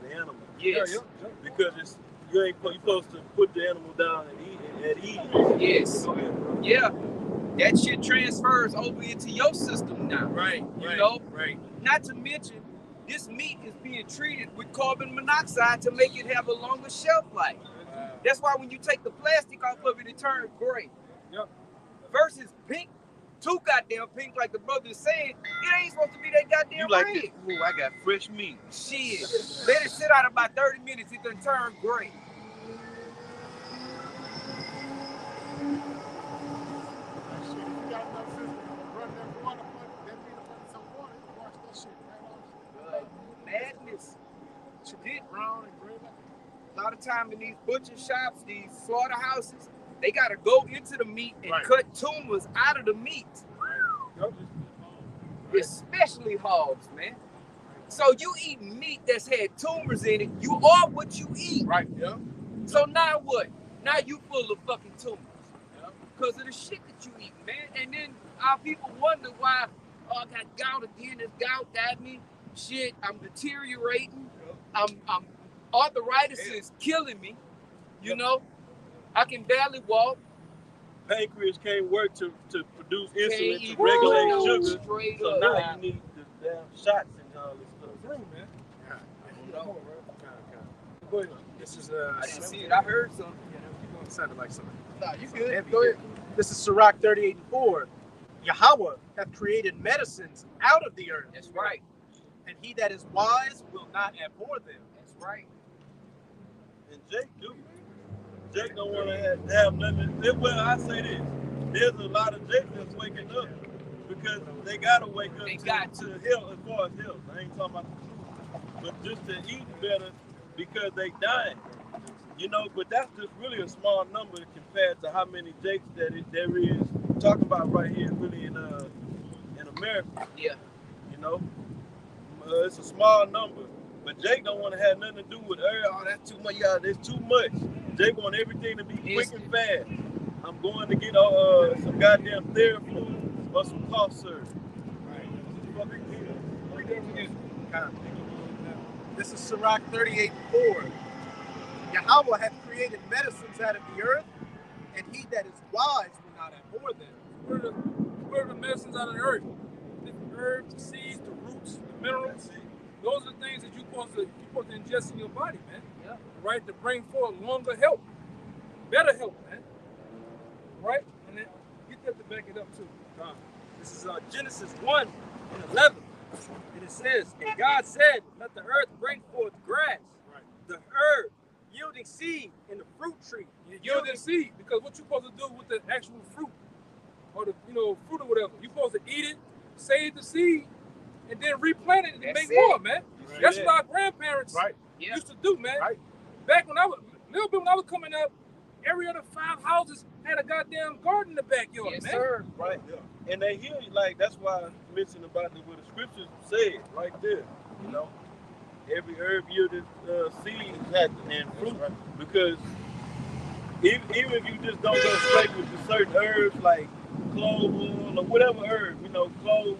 [SPEAKER 4] the animal.
[SPEAKER 7] Yes.
[SPEAKER 4] Because you're supposed to put the animal down and eat it at ease.
[SPEAKER 7] Yes. Yeah. That shit transfers over into your system now. Right. You know? Right. Not to mention, this meat is being treated with carbon monoxide to make it have a longer shelf life. Wow. That's why when you take the plastic off of it, it turns gray. Yep. Versus pink, too goddamn pink, like the brother is saying, it ain't supposed to be that goddamn red.
[SPEAKER 4] This? Ooh, I got fresh meat.
[SPEAKER 7] Shit. Let it sit out about 30 minutes, it done turn gray. Madness. Brown and gray. A lot of time in these butcher shops, these slaughterhouses, they gotta go into the meat and cut tumors out of the meat. Especially hogs, man. So you eat meat that's had tumors in it, you are what you eat. Right, yeah. So now what? Now you full of fucking tumors. Because of the shit that you eat, man. And then our people wonder why, I got gout again, this gout got me. Shit, I'm deteriorating. I'm arthritis is killing me. You know, I can barely walk.
[SPEAKER 4] Pancreas can't work to produce insulin to regulate sugar. So now you need the damn shots and all this stuff. Man.
[SPEAKER 7] I don't know.
[SPEAKER 3] Go ahead. This is
[SPEAKER 7] I didn't see it. I heard something.
[SPEAKER 3] It sounded like something.
[SPEAKER 7] No, you good.
[SPEAKER 3] Go ahead. This is Sirach 38:4. Yahweh hath created medicines out of the earth.
[SPEAKER 7] That's right.
[SPEAKER 3] And he that is wise will not abhor them.
[SPEAKER 7] That's right.
[SPEAKER 4] And Jake don't want to have nothing. Well, I say this. There's a lot of Jake that's waking up because they got to wake up to health, as far as health. I ain't talking about the food. But just to eat better because they dying. You know, but that's just really a small number compared to how many Jakes there is. Talking about right here, really in America.
[SPEAKER 7] Yeah.
[SPEAKER 4] You know, it's a small number, but Jake don't want to have nothing to do with oh, that's too much. Yeah, there's too much. Jake want everything to be quick and fast. I'm going to get some goddamn Theraflu or some cough syrup.
[SPEAKER 3] This is Sirach 38:4. Yahweh hath created medicines out of the earth, and he that is wise will not abhor them.
[SPEAKER 1] What are the medicines out of the earth? The herbs, the seeds, the roots, the minerals. Those are the things that you're supposed to ingest in your body, man.
[SPEAKER 5] Yeah.
[SPEAKER 1] Right? To bring forth longer health, better health, man. Right? And then get that to back it up too.
[SPEAKER 5] This is Genesis 1:11. And it says, and God said, let the earth bring forth grass, the herb yielding seed, and the fruit tree
[SPEAKER 1] yielding seed. Because what you're supposed to do with the actual fruit, or the fruit or whatever, you're supposed to eat it, save the seed, and then replant it and make more, man. That's what our grandparents used to do, man. Back when I was coming up, every other 5 houses had a goddamn garden in the backyard, man.
[SPEAKER 7] Sir.
[SPEAKER 4] Right. Yeah. And they hear you, like, that's why I mentioned about what the scriptures said right there. You know, every herb yielded seed and fruit, because even if you just don't go straight with the certain herbs like clove oil or whatever herb, clove,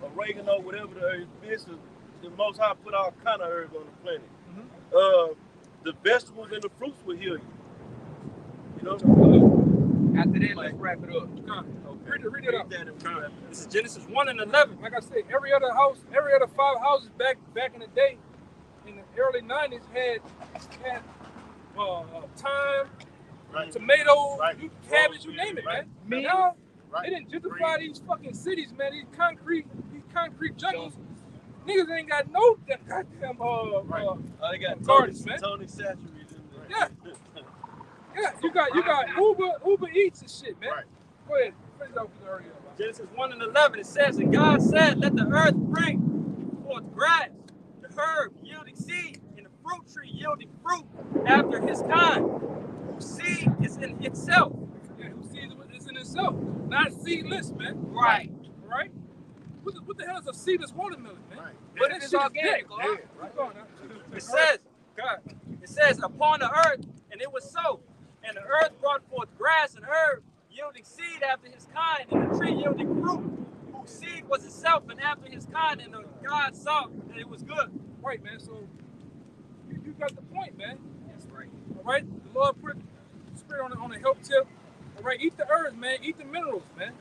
[SPEAKER 4] oregano, whatever the herb is, the Most High put all kind of herbs on the planet. The vegetables and the fruits will heal you.
[SPEAKER 7] After that, let's wrap it up.
[SPEAKER 1] Read it up.
[SPEAKER 5] This is Genesis 1:11.
[SPEAKER 1] Like I said, every other 5 houses back in the day, in the early 90s, had thyme, tomatoes, cabbage, you name it, man. Now they didn't gentrify these fucking cities, man. These concrete jungles. Niggas ain't got no goddamn
[SPEAKER 4] they got
[SPEAKER 1] gardens, man.
[SPEAKER 4] Tony Satchery's in there.
[SPEAKER 1] Yeah. Yeah, you got Uber Eats and shit, man. Go ahead. Finish off with the earlier.
[SPEAKER 5] Genesis 1:11. It says, and God said, let the earth bring forth grass, the herb yielding seed, and the fruit tree yielding fruit after his kind, whose seed is in itself.
[SPEAKER 1] Yeah, whose seed is in itself, not seedless, man.
[SPEAKER 7] Right.
[SPEAKER 1] Right? What the hell is a seedless watermelon, man?
[SPEAKER 7] But it's organic.
[SPEAKER 5] It says, upon the earth, and it was so. And the earth brought forth grass and herb, yielding seed after his kind, and the tree yielding fruit, whose seed was itself and after his kind, and God saw that it was good.
[SPEAKER 1] Right, man. So you got the point, man.
[SPEAKER 5] That's right.
[SPEAKER 1] All right. The Lord put the spirit on the health tip. All right. Eat the herbs, man. Eat the minerals, man.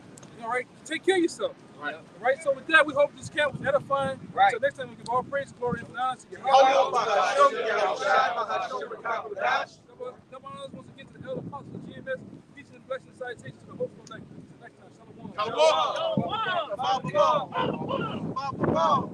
[SPEAKER 1] All right. Take care of yourself.
[SPEAKER 5] Right.
[SPEAKER 1] All right. So with that, we hope this camp was edifying.
[SPEAKER 7] Right.
[SPEAKER 1] So next time we give all praise, glory, and honor to Double honors once again to the elder apostles of GMS, teaching and blessing salutations to the host of the next time. Shalom.